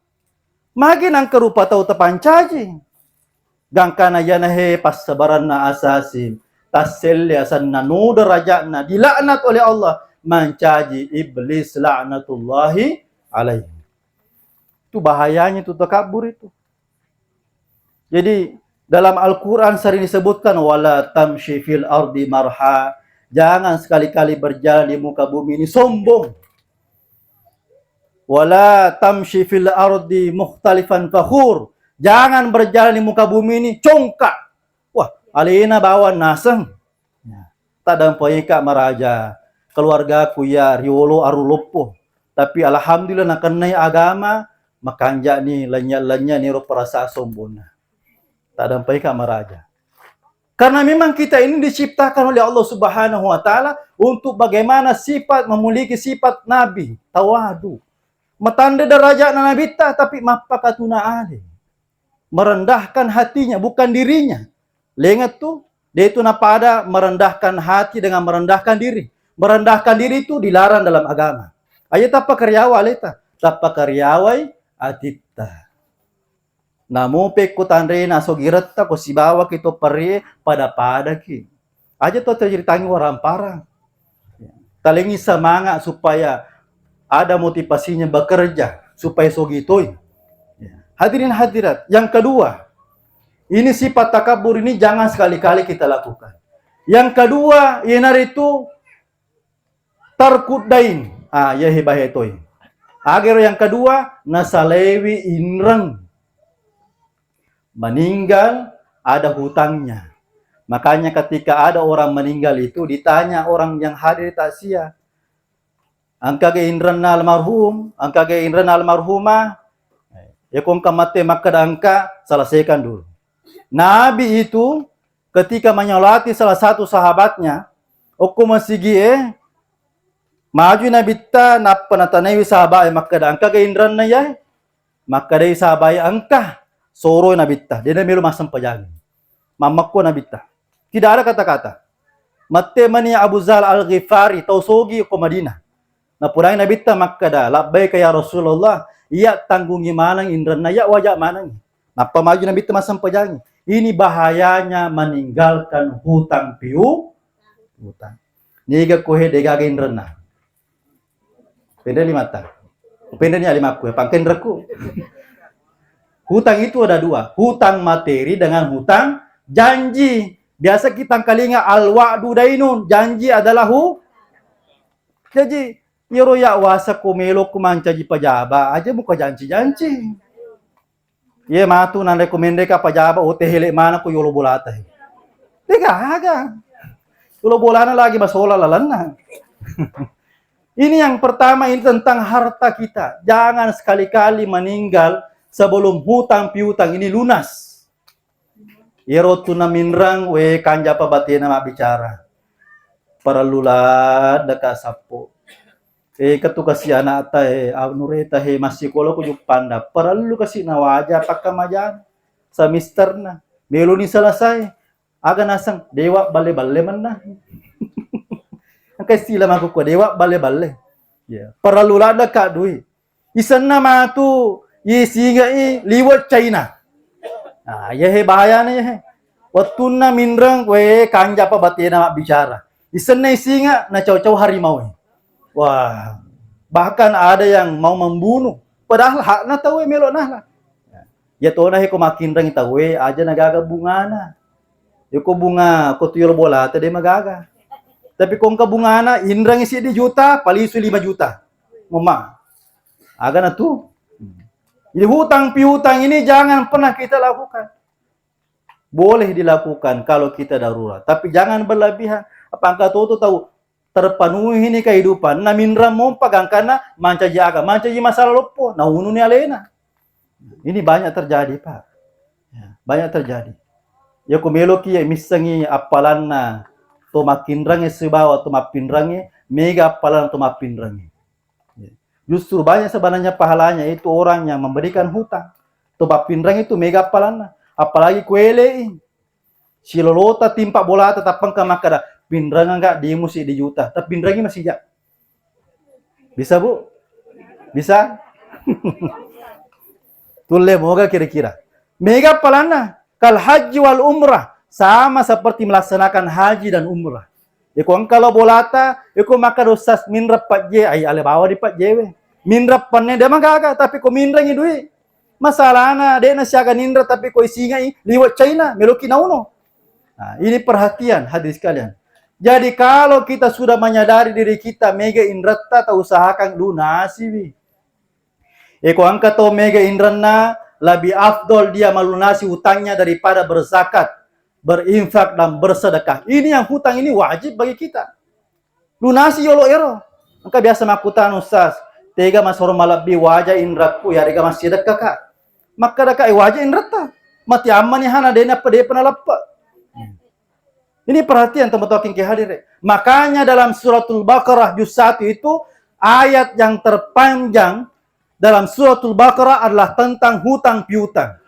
Magi nang kerupa tau tapancaji. Gangkana yana he pas sabaran na asasin. Tasel asan na no derajatna dilaknat oleh Allah. Mencaji iblis laknatullahi alaihi. Itu bahayanya itu takabur itu. Jadi dalam Al-Quran sering disebutkan wala tamshi fil ardi marha. Jangan sekali-kali berjalan di muka bumi ini sombong. Wala tamshi fil ardi mukhtalifan fakhur. Jangan berjalan di muka bumi ini congkak. Wah, alina bawa naseng. Tak dampai kak maraja. Keluarga ku ya riolo arulopo. Tapi alhamdulillah nak kenai agama makanja ni lenya-lenya ni ro perasa sombona. Tak dampai ka maraja. Karena memang kita ini diciptakan oleh Allah Subhanahu wa taala untuk bagaimana sifat memiliki sifat nabi, tawadu. Matanda derajat nabi ta tapi mapakatuna ale. Merendahkan hatinya bukan dirinya. Lengat tu dia itu napada merendahkan hati dengan merendahkan diri. Merendahkan diri itu dilarang dalam agama. Ayat apa karyawa leta? Tapa karyawai adipta. Namo pe ko tanre na sogirata ko sibawa kito pare pada ki. Aja to terjadi orang parang. Talengi semangat supaya ada motivasinya bekerja supaya sogitoy. Hadirin hadirat, yang kedua, ini sifat takabur ini jangan sekali-kali kita lakukan. Yang kedua, yenar itu tarkudain. Ya hebahnya itu. Agar yang kedua, nasalewi inrang. Meninggal, ada hutangnya. Makanya ketika ada orang meninggal itu, ditanya orang yang hadir takziah. Angka ke inran almarhum, angka ke inran almarhumah. Ya kong kamate maka angka, selesaikan dulu. Nabi itu, ketika menyolati salah satu sahabatnya, oku masigi maju Nabi ta napanatanawi sahabat maka angka ke inran na ya, maka dari sahabat angka. Soro Nabi ta, dia milu masam pajang. Mamakko Nabi ta. Tidak ada kata-kata. Mate mani Abu Zal Al-Ghifari tausogi ko Madinah. Na purang Nabi ta makkada labbaika ya Rasulullah, iya tanggungi manang indran na ya wajak manang. Napa maju Nabi ta masam pajang. Ini bahayanya meninggalkan hutang piu hutang. Niga kohe dega indran na. Penda lima ta. Penda ni lima ku, pangken reku. Hutang itu ada dua, hutang materi dengan hutang janji. Biasa kita kalinga al-wa'du dainun, janji adalah Jadi, yoro ya wasa kumelo kumancaji pajaba, aja muka janji-janji. Ye matu nan rekomende ka pajaba ote hele mana ko yolo bolata. Tega aga. Yolo bolana lagi basola lalana. Ini yang pertama, ini tentang harta kita. Jangan sekali-kali meninggal sebelum hutang piutang ini lunas. Yerotuna minrang we kanja pabatina mak bicara. Paralulat deka sapo. Ketu kasi anak ta nureta masih kolo ko panda. Paralu kasi nawaja pakamajan sa mister na. Melo ni selesai. Aga nasang dewa bale-bale man na. Ang sila makukuha, dewa bale-bale. Yeah. Paralulada ka duit. Isan na matu, singa liwat China. Yehe bahaya na yehe. Waktu na minrang, kanja pa bati na bicara. Isan na singa, na caw-caw harimau. Wah, bahkan ada yang mau membunuh. Padahal hak na tahu melo na lah. Ya to na he kumakinrang tahu aja nagaga bunga na. Yuko bunga, ko tuyol bola, tadi magaga. Tapi kung kabungana, hindrang isi di juta, palisu 5 juta. Mama. Aga na tu. Jadi hutang piutang ini jangan pernah kita lakukan. Boleh dilakukan kalau kita darurat. Tapi jangan berlebihan. Apakah tu tahu terpenuhi ini kehidupan. Na minra mo pagang karena manca jaga. Manca ji masalah lopo. Na unu ni alena. Ini banyak terjadi, Pak. Ya, banyak terjadi. Ya kumelo ki misangi apalan na tumakinrangi sebawa tumapinrangi mega apalan tumapinrangi. Justru banyak sebenarnya pahalanya itu orang yang memberikan hutang. Tumapinrangi itu mega apalan. Apalagi kuele silolota timpa bola tetap pengka makada pinrang enggak di musi di juta. Tapi pinrangi masih ya. Bisa Bu? Bisa? Tulle moga kira-kira. Mega apalan kal haji wal umrah. Sama seperti melaksanakan haji dan umrah. Iko kalau bolata, iko maka dosas minrap pak je, ay ale bawa di pak jewe. Minrap panne dia magaga, tapi ko minrangi duit. Masalahna, dia na siaga nindra tapi ko isinga liwat China, meloki na uno. Nah, ini perhatian hadis kalian. Jadi kalau kita sudah menyadari diri kita mega indrata, tak usahakan lunasi wi. Iko angka to mega indrana, lebih afdol dia melunasi hutangnya daripada berzakat, berinfak dan bersedekah. Ini yang hutang ini wajib bagi kita. Lunasi yolo ero. Angka biasa makutan ustaz. Tega mas hormat lebih wajah indraku ya dega mas sedekah kak. Maka deka wajah indrata. Mati aman ya hana dena pede penalapa. Ini perhatian teman-teman yang hadir. Makanya dalam suratul Baqarah juz 1 itu ayat yang terpanjang dalam suratul Baqarah adalah tentang hutang piutang.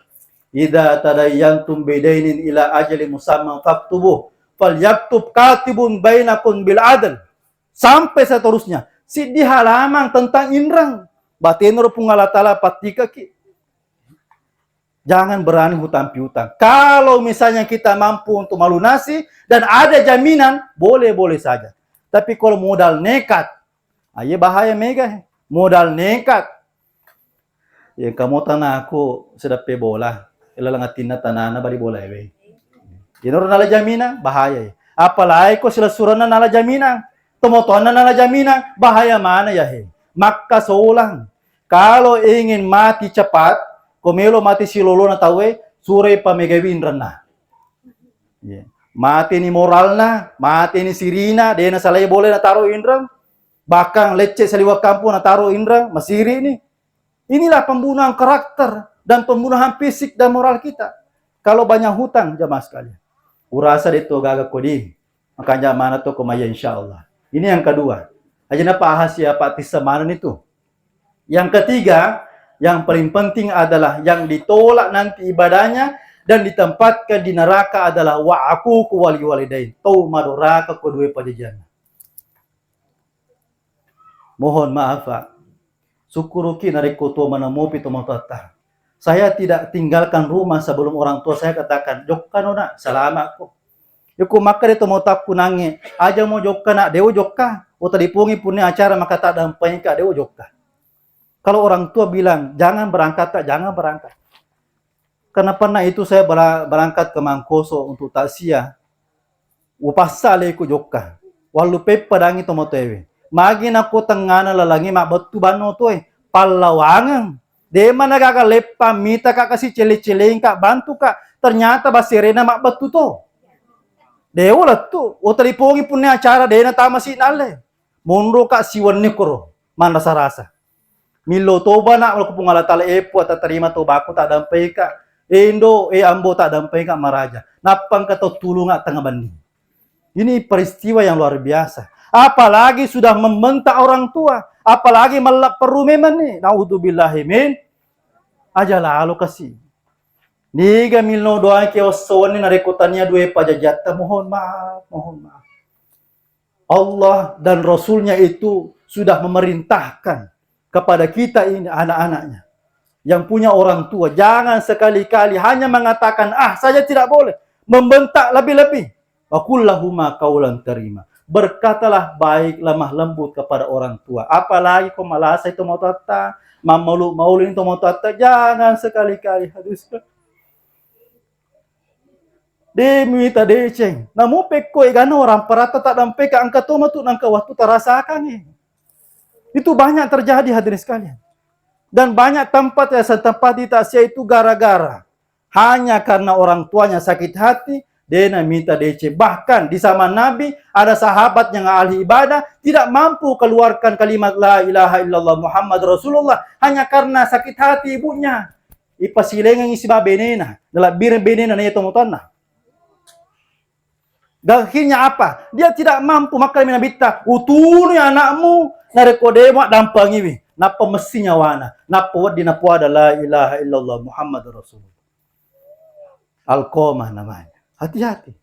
Idza tadayyantum bidainin ila ajali musamman faktubuh falyaktub katibun bainakum bil adl. Sampai seterusnya. Si di halaman tentang inrang. Batinur pungala tala patika ki. Jangan berani hutang piutang. Kalau misalnya kita mampu untuk melunasi dan ada jaminan, boleh-boleh saja. Tapi kalau modal nekat, ayo bahaya mega. Modal nekat. Ya kamu tanah aku sedap bola. Ilalangatin na tanana bari bola ewe. Inor nala jamina bahaya. Apalagi ko sila surana nala jamina. Tumoton na nala jamina bahaya mana ya he. Maka solang. Kalau ingin mati cepat, komelo mati silolo na tawe, sure pamegawin rana. Yeah. Mati ni moralna, mati ni sirina, dia na salay boleh na taro indrang. Bahkan lecce sa liwag kampo na taro indrang, masiri ni. Inilah pembunuhan karakter dan pembunuhan fisik dan moral kita. Kalau banyak hutang, jamaah sekalian. Urasa dito gaga kodi. Makanya mana to kumaya insyaallah. Ini yang kedua. Aja na pahas ya Pak Tisamanan itu. Yang ketiga, yang paling penting adalah yang ditolak nanti ibadahnya dan ditempatkan di neraka adalah wa'aku wali walidain. Tau madoraka kedua pajajan. Mohon maaf Pak. Syukuruki nariko to manamopi to matata. Saya tidak tinggalkan rumah sebelum orang tua saya katakan, "Jokka nona, salamat ko." Yuko maka dito mo tap kunangi, aja mo jokka na, dewo jokka. O tadi pungi punya acara maka tak dampay ka, dewo jokka. Kalau orang tua bilang, jangan berangkat, tak, jangan berangkat. Karena pernah itu saya berangkat ke Mangkoso untuk taksia. Upasale ko jokka. Walu pepadangi to mo tewe. Magi na ko tengana lalangi mak betu bano to palawangan. Dema nagagalepa mita ka kasi cile-cileing ka bantu ka. Ternyata basirena mak betu to. Dewa lah tu. O talipungi punya acara dena tama si nale. Munro ka siwan ni kuro, man rasa-rasa. Milo toba na wala ko pungala tala epo at tarima toba ko tak dampay ka. Indo ambo tak dampay ka maraja. Napang katutulong nga tangabani. Ini peristiwa yang luar biasa. Apalagi sudah membentak orang tua, apalagi malap perumeman nih. Naudzubillahi min aja lalu kasih. Niga milno doa ke osone na rekotannya dua pajajata, mohon maaf, mohon maaf. Allah dan Rasulnya itu sudah memerintahkan kepada kita ini anak-anaknya yang punya orang tua, jangan sekali-kali hanya mengatakan saja, tidak boleh, membentak lebih-lebih. Wa qul lahuma qaulan karima. Berkatalah baik, lemah lembut kepada orang tua. Apalagi kau malasa itu mau tata, maulin itu mau tata, jangan sekali-kali hadis. Demita deceng. Namu peko igana orang perata tak dampe ka angka toma tu nangka waktu terasakan. Itu banyak terjadi hadirin sekalian. Dan banyak tempat tempat di Asia itu gara-gara hanya karena orang tuanya sakit hati, dia minta DC. Bahkan di zaman Nabi ada sahabat yang ahli ibadah tidak mampu keluarkan kalimat la ilaha illallah Muhammad Rasulullah hanya karena sakit hati ibunya. Ipasilengan isba benena, dalam bir benena na itu mutana. Dan akhirnya apa? Dia tidak mampu, maka minabita utuni anakmu narekodema dampangiwi. Napa mestinya wana? Napa wadi napa adalah ilaha illallah Muhammad Rasulullah. Al-Qomah namanya. Hati-hati.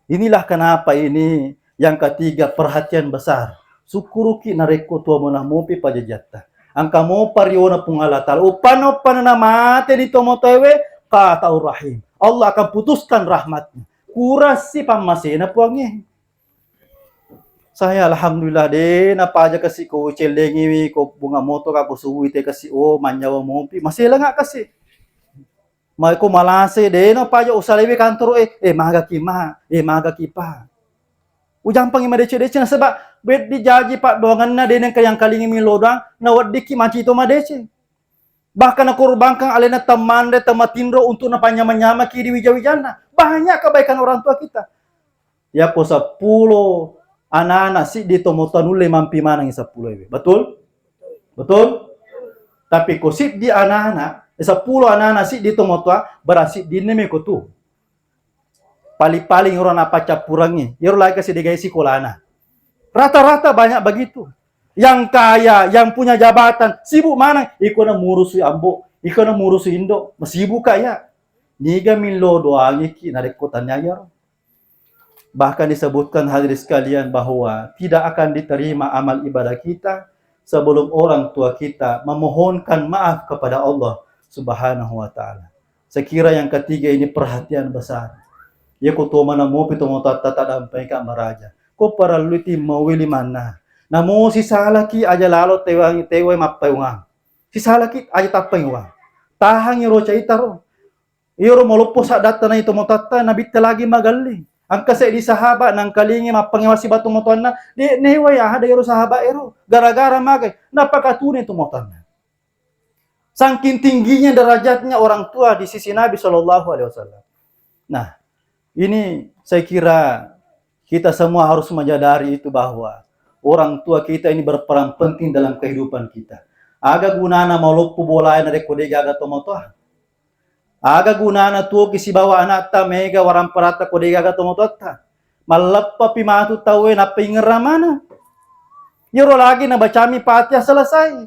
Inilah kenapa ini yang ketiga perhatian besar. Sukuruki nareko tua monamupi pajajata. Angka mo pariona pungalatal. Upan na mate di tomotewe kata rahim. Allah akan putuskan rahmatnya. Kurasi pamasena puangnya. Saya alhamdulillah deh, napa aja kasih ko celengi ko bunga motor aku suwi te kasih manyawa mompi masih lah nggak kasih. Mai ko malase deh, napa aja usalewi kantor maga kima, maga kipa. Ujang pangi madece na sebab bed dijaji pak doangan na deh yang kalingi milodang na wadiki maci to madece. Bahkan aku rubangkan alena teman de tematindro untuk napa nyama-nyama kiri wijawijana. Banyak kebaikan orang tua kita. Ya ko 10 anak-anak si di tomotan ule mampi manang 10 ewe. Betul? Betul? Tapi ko sip di anak-anak, 10 anak-anak si di tomotan berasi di neme ko tu. Paling-paling orang apa capurangi. Yoro lagi kasih digay sikolana. Rata-rata banyak begitu. Yang kaya, yang punya jabatan, sibuk mana? Iko na murusi ambo, iko na murusi indo, masibuk kaya. Niga minlo doanya ki narekotannya ya. Bahkan disebutkan hadirin sekalian bahwa tidak akan diterima amal ibadah kita sebelum orang tua kita memohonkan maaf kepada Allah Subhanahu wa taala. Sekira yang ketiga ini perhatian besar. Ya ko to mana mo pito mo tata dampai ka maraja. Ko para luti mawili mana. Namo si salaki aja lalo tewai mapayunga. Si salaki aja tapayunga. Tahang iro caitaro. Iro molupo sa data na ito mo tata nabita lagi magali. Ang kasi di sahaba nang kalingi mapangewasi batu moton na di neway ada iro sahaba ero gara-gara magay napakatunay tumotan na. Saking tingginya derajatnya orang tua di sisi Nabi Shallallahu Alaihi Wasallam. Nah, ini saya kira kita semua harus menyadari itu bahwa orang tua kita ini berperan penting dalam kehidupan kita. Aga gunana malupu bola na rekode gaga tomotoa. Aga gunana tu kisi bawa anak ta mega waram parata kode gaga tomotota. Malappa pimatu tawe na pingeramana. Yoro lagi na bacami Fatihah selesai.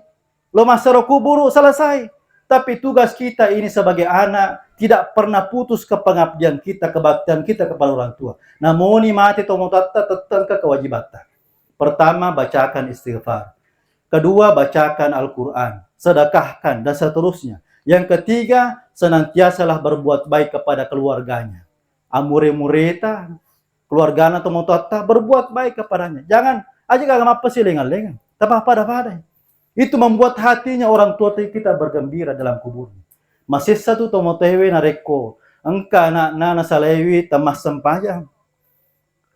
Lo masaro kuburu selesai. Tapi tugas kita ini sebagai anak tidak pernah putus ke pengabdian kita, kebaktian kita kepada orang tua. Namun mati tomotota tetap kewajiban. Pertama, bacakan istighfar. Kedua, bacakan Al-Quran. Sedekahkan dan seterusnya. Yang ketiga, senantiasalah berbuat baik kepada keluarganya. Amure-mureta, keluargana tomotota, berbuat baik kepadanya. Jangan, aja gak apa sih lengan-lengan. Tapi pada-pada. Itu membuat hatinya orang tua kita bergembira dalam kuburnya. Masih satu tomotewe nareko. Engka anak-anak nasalewi tamas sempayang.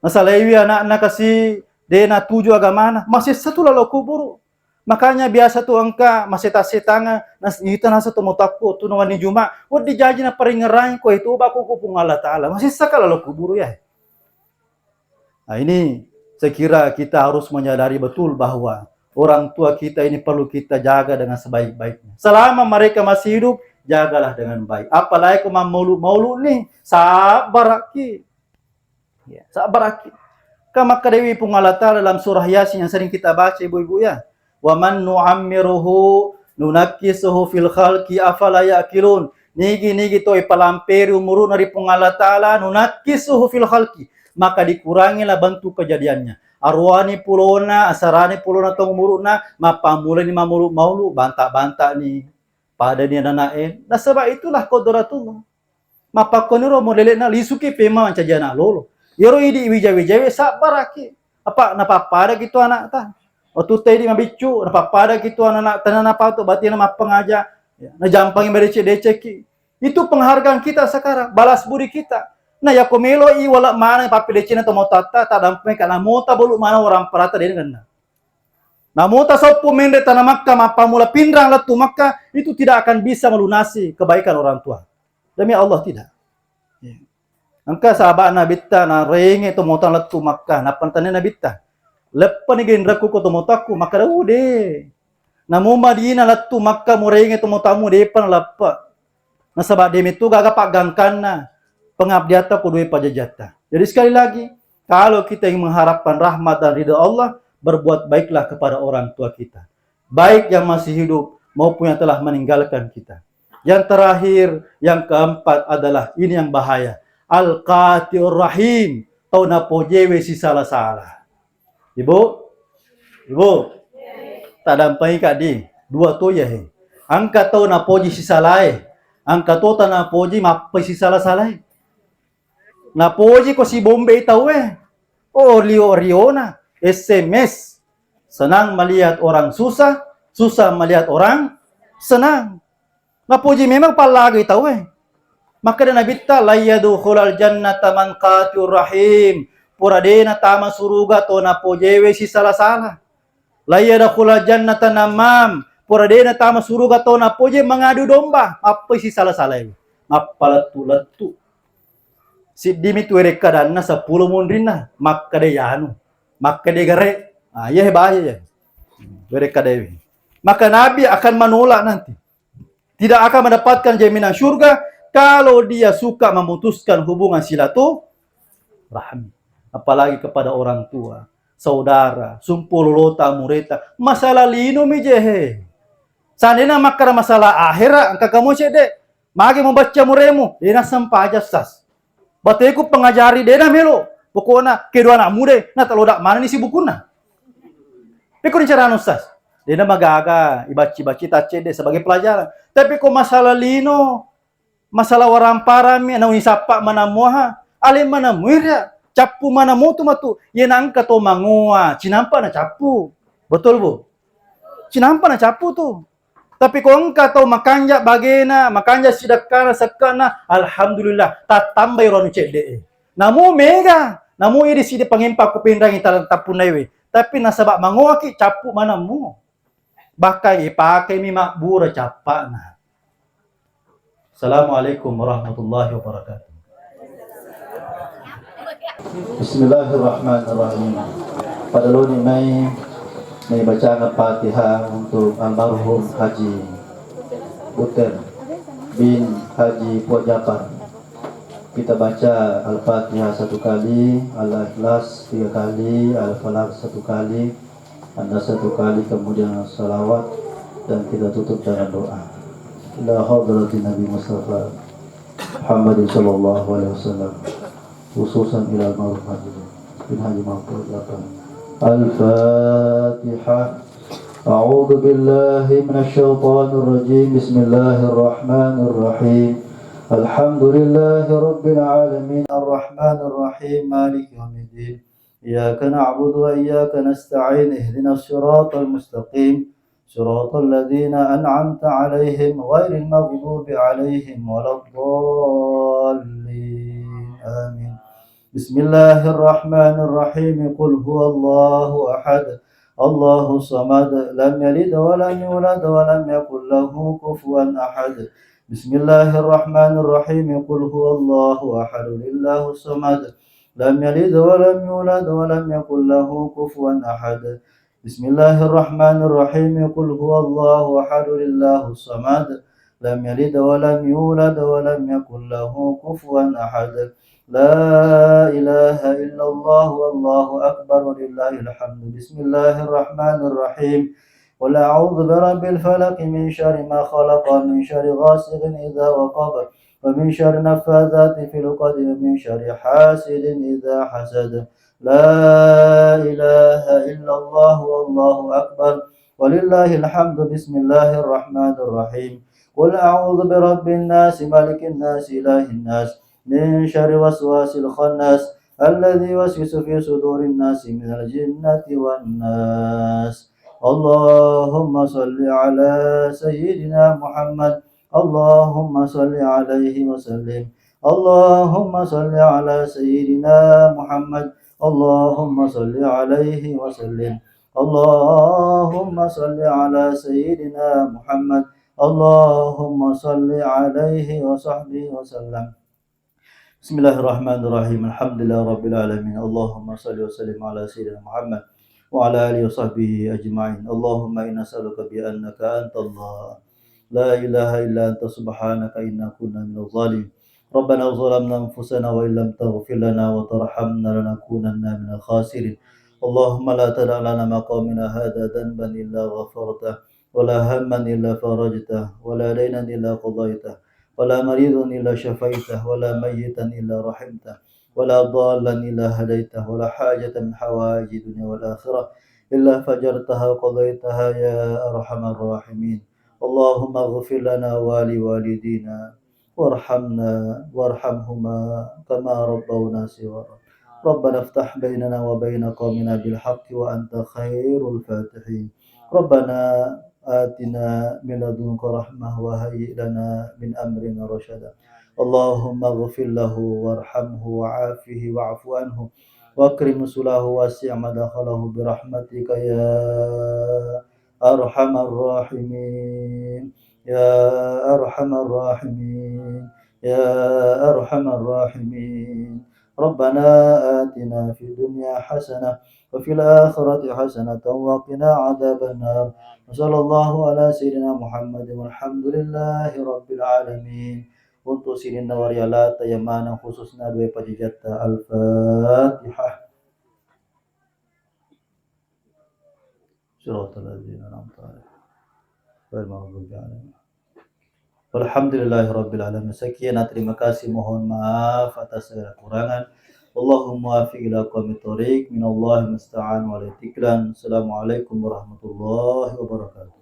Nasalewi anak-anak kasih dena tujuh agamana. Masih satu lalu kubur. Makanya biasa tuh engka masih tasih tangan. Kita nasa tomotaku. Tunungan ni Juma. Wad dijaji na paringerai ko itu. Baku kupung Allah Ta'ala. Masih saka lalu kubur ya. Nah ini Saya kira kita harus menyadari betul bahwa orang tua kita ini perlu kita jaga dengan sebaik-baiknya. Selama mereka masih hidup, jagalah dengan baik. Apalagi kalau maulud nih, sabar aki. Ya, sabar aki. Kama kadewi pungalata dalam surah Yasin yang sering kita baca ibu-ibu ya. Wa man nu'ammiruhu nunakkisuhu fil khalqi afala ya'qilun. Nigi to ipalamperi umuru dari pungalata ta'ala nunakkisuhu fil khalqi. Maka dikurangilah bentuk kejadiannya. Arwani pulona, asarani pulona tong muruna, mapamula ni maulu banta-banta ni pada ni nanaen. Nah sebab itulah qadratullah. Mapakoniro modele na lisuki pema mancajana lolo. Yoro idi wija-wijawe sabar aki. Apa napapada gitu anak ta. Otu tadi mabicu napapada gitu anak tanan apa tu berarti nama pengaja. Ya, na jampangin becek-deceki. Itu penghargaan kita sekarang, balas budi kita. Nah ya komelo i wala mana papi decina to motata ta dampe kana mota bolu mana orang perata den ganna. Nah mota sopo mende tanah Makkah mapa mula pindrang latu Makkah itu tidak akan bisa melunasi kebaikan orang tua. Demi Allah tidak. Ya. Angka sahabat nabitta na renge to mota latu Makkah na pantane nabitta. Leppa ni gendraku ko to motaku maka ude. Namu Madinah latu Makkah mo renge to motamu depan lappa. Nah sahabat dem itu gaga pagangkan na. Pengabdian kudu pajajata. Jadi sekali lagi, kalau kita ingin mengharapkan rahmat dan ridha Allah, berbuat baiklah kepada orang tua kita. Baik yang masih hidup maupun yang telah meninggalkan kita. Yang terakhir, yang keempat adalah ini yang bahaya. Al-Qatir Rahim. Tau na pojewe si salah-salah. Ibu? Tak dampai kak di. Dua tu ya he. Angka tau na poji si salah. Angka tau na poji mapai si salah-salah. Na poji ko si Bombay tahu Oh Riona SMS. Senang melihat orang susah, susah melihat orang senang. Na poji memang palagi tahu Maka dan nabita la yadkhulul jannata man qatur rahim. Puradena tama suruga to na pojewe si salah-salah. La yadkhulul jannata namam. Puradena tama suruga to na poje mengadu domba. Apa si salah-salah Mapalatu-latu. Si dimi tu ereka dana 10 mundrin na makka de yanu makka de gare ya bahaya ya mereka dewi maka Nabi akan menolak nanti tidak akan mendapatkan jaminan surga kalau dia suka memutuskan hubungan silaturahmi apalagi kepada orang tua saudara sumpululota mureta masalah lino mijehe sanena makara masalah akhirat angka kamu cede magi membaca muremu dina sampaja sas Bateku pengajari dia dah melo. Pokoknya kedua anak muda, nah kalau dak mana ni si bukuna. Tapi kau cara nusas, dia dah magaga, ibaci tace dia sebagai pelajaran. Tapi kau masalah lino, masalah orang parami, na unisapa mana muha, alim mana muira, capu mana mutu matu, ye nangka to mangua, cinampa na capu, betul bu? Cinampa na capu tu. Tapi kau engkau tahu makanja bagena, makanja sidakana sekana, alhamdulillah tak tambah orang cede. Namu mega, namu ini sidi pangimpa ku pindrang italan tapunaiwe. Tapi nasabak mangoaki capu mana mu. Bahkan ipakai mi makbura capa na. Assalamualaikum warahmatullahi wabarakatuh. Bismillahirrahmanirrahim. Pada loni Mei bacaan Fatihah untuk almarhum Haji Buter bin Haji Puat Japar. Kita baca Al-Fatihah 1 kali, Al-Ikhlas 3 kali, Al-Falaq 1 kali, An-Nas 1 kali, kemudian salawat dan kita tutup dengan doa. Ila hadratin Nabi Mustafa Muhammad sallallahu alaihi wasallam, khususan ila almarhum Haji bin Haji Puat Japar. الفاتحة. أعوذ بالله من الشيطان الرجيم. بسم الله الرحمن الرحيم. الحمد لله رب العالمين الرحمن الرحيم مالك يوم الدين. إياك نعبد وإياك نستعين. اهدنا الصراط المستقيم صراط الذين أنعمت عليهم غير المغضوب عليهم ولا الضالين. آمين. بسم الله الرحمن الرحيم. قل هو الله أحد الله الصمد لم يلد ولم يولد ولم يكن له كفوا أحد. بسم الله الرحمن الرحيم. قل هو الله أحد الله الصمد لم يلد ولم يولد ولم يكن له كفوا أحد. بسم الله الرحمن الرحيم. قل هو الله أحد الله الصمد لم يلد ولم يولد ولم يكن له كفوا أحد. لا إله إلا الله والله أكبر ولله الحمد. بسم الله الرحمن الرحيم. قل أعوذ برب الفلق من شر ما خلق من شر غاسق إذا وقب ومن شر النفاثات في العقد ومن شر حاسد إذا حسد. لا إله إلا الله والله أكبر ولله الحمد. بسم الله الرحمن الرحيم. قل أعوذ برب الناس ملك الناس إله الناس من شر وسواس الخناس الذي يوسوس في صدور الناس من الجنة والناس. اللهم صل على سيدنا محمد. اللهم صل عليه وسلم. اللهم صل على سيدنا محمد. اللهم صل عليه وسلم. اللهم صل على سيدنا محمد. اللهم صل عليه وصحبه وسلم. بسم الله الرحمن الرحيم. الحمد لله رب العالمين. اللهم صل وسلم على سيدنا محمد وعلى آله وصحبه أجمعين. اللهم إنا نسألك بأنك أنت الله لا إله إلا أنت سبحانك إنا كنا من الظالمين. ربنا ظلمنا أنفسنا وإن لم تغفر لنا وترحمنا لنكونن من الخاسرين. اللهم لا تدع لنا مقامنا هذا ذنبا إلا غفرته ولا هما إلا فرجته ولا دينا إلا قضيته ولا مريضا إلا شفيته ولا ميتا إلا رحمته ولا ضالا إلا هديته ولا حاجة من حوائج الدنيا والآخرة إلا فجرتها وقضيتها يا أرحم الراحمين. اللهم اغفر لنا ولوالدينا وارحمنا وارحمهما كما ربونا صغارا. ربنا افتح بيننا وبين قومنا بالحق وأنت خير الفاتحين. ربنا آتنا من لدنك رحمة وهيئ لنا من أمرنا رشدا. اللهم اغفر له وارحمه وعافه واعف عنه واكرم نزله واسع مدخله برحمتك يا أرحم الراحمين. يا أرحم الراحمين. يا أرحم الراحمين. ربنا آتنا في الدنيا حسنة وفي الآخرة حسنة وقنا عذاب النار. وصلى الله على سيدنا محمد والحمد لله رب العالمين. Untuk sini nawarialata yang mana khususnya dua pajijata Al-Fatihah. Suratul ladzina an'amta 'alaihim ghairil maghdubi 'alaihim. Walhamdulillahirabbil alamin. Sekian, terima kasih, mohon maaf atas segala kekurangan. Allahumma wafiq ila aqwamit thoriq minallahi musta'an wa la tiklan. Assalamualaikum warahmatullahi wabarakatuh.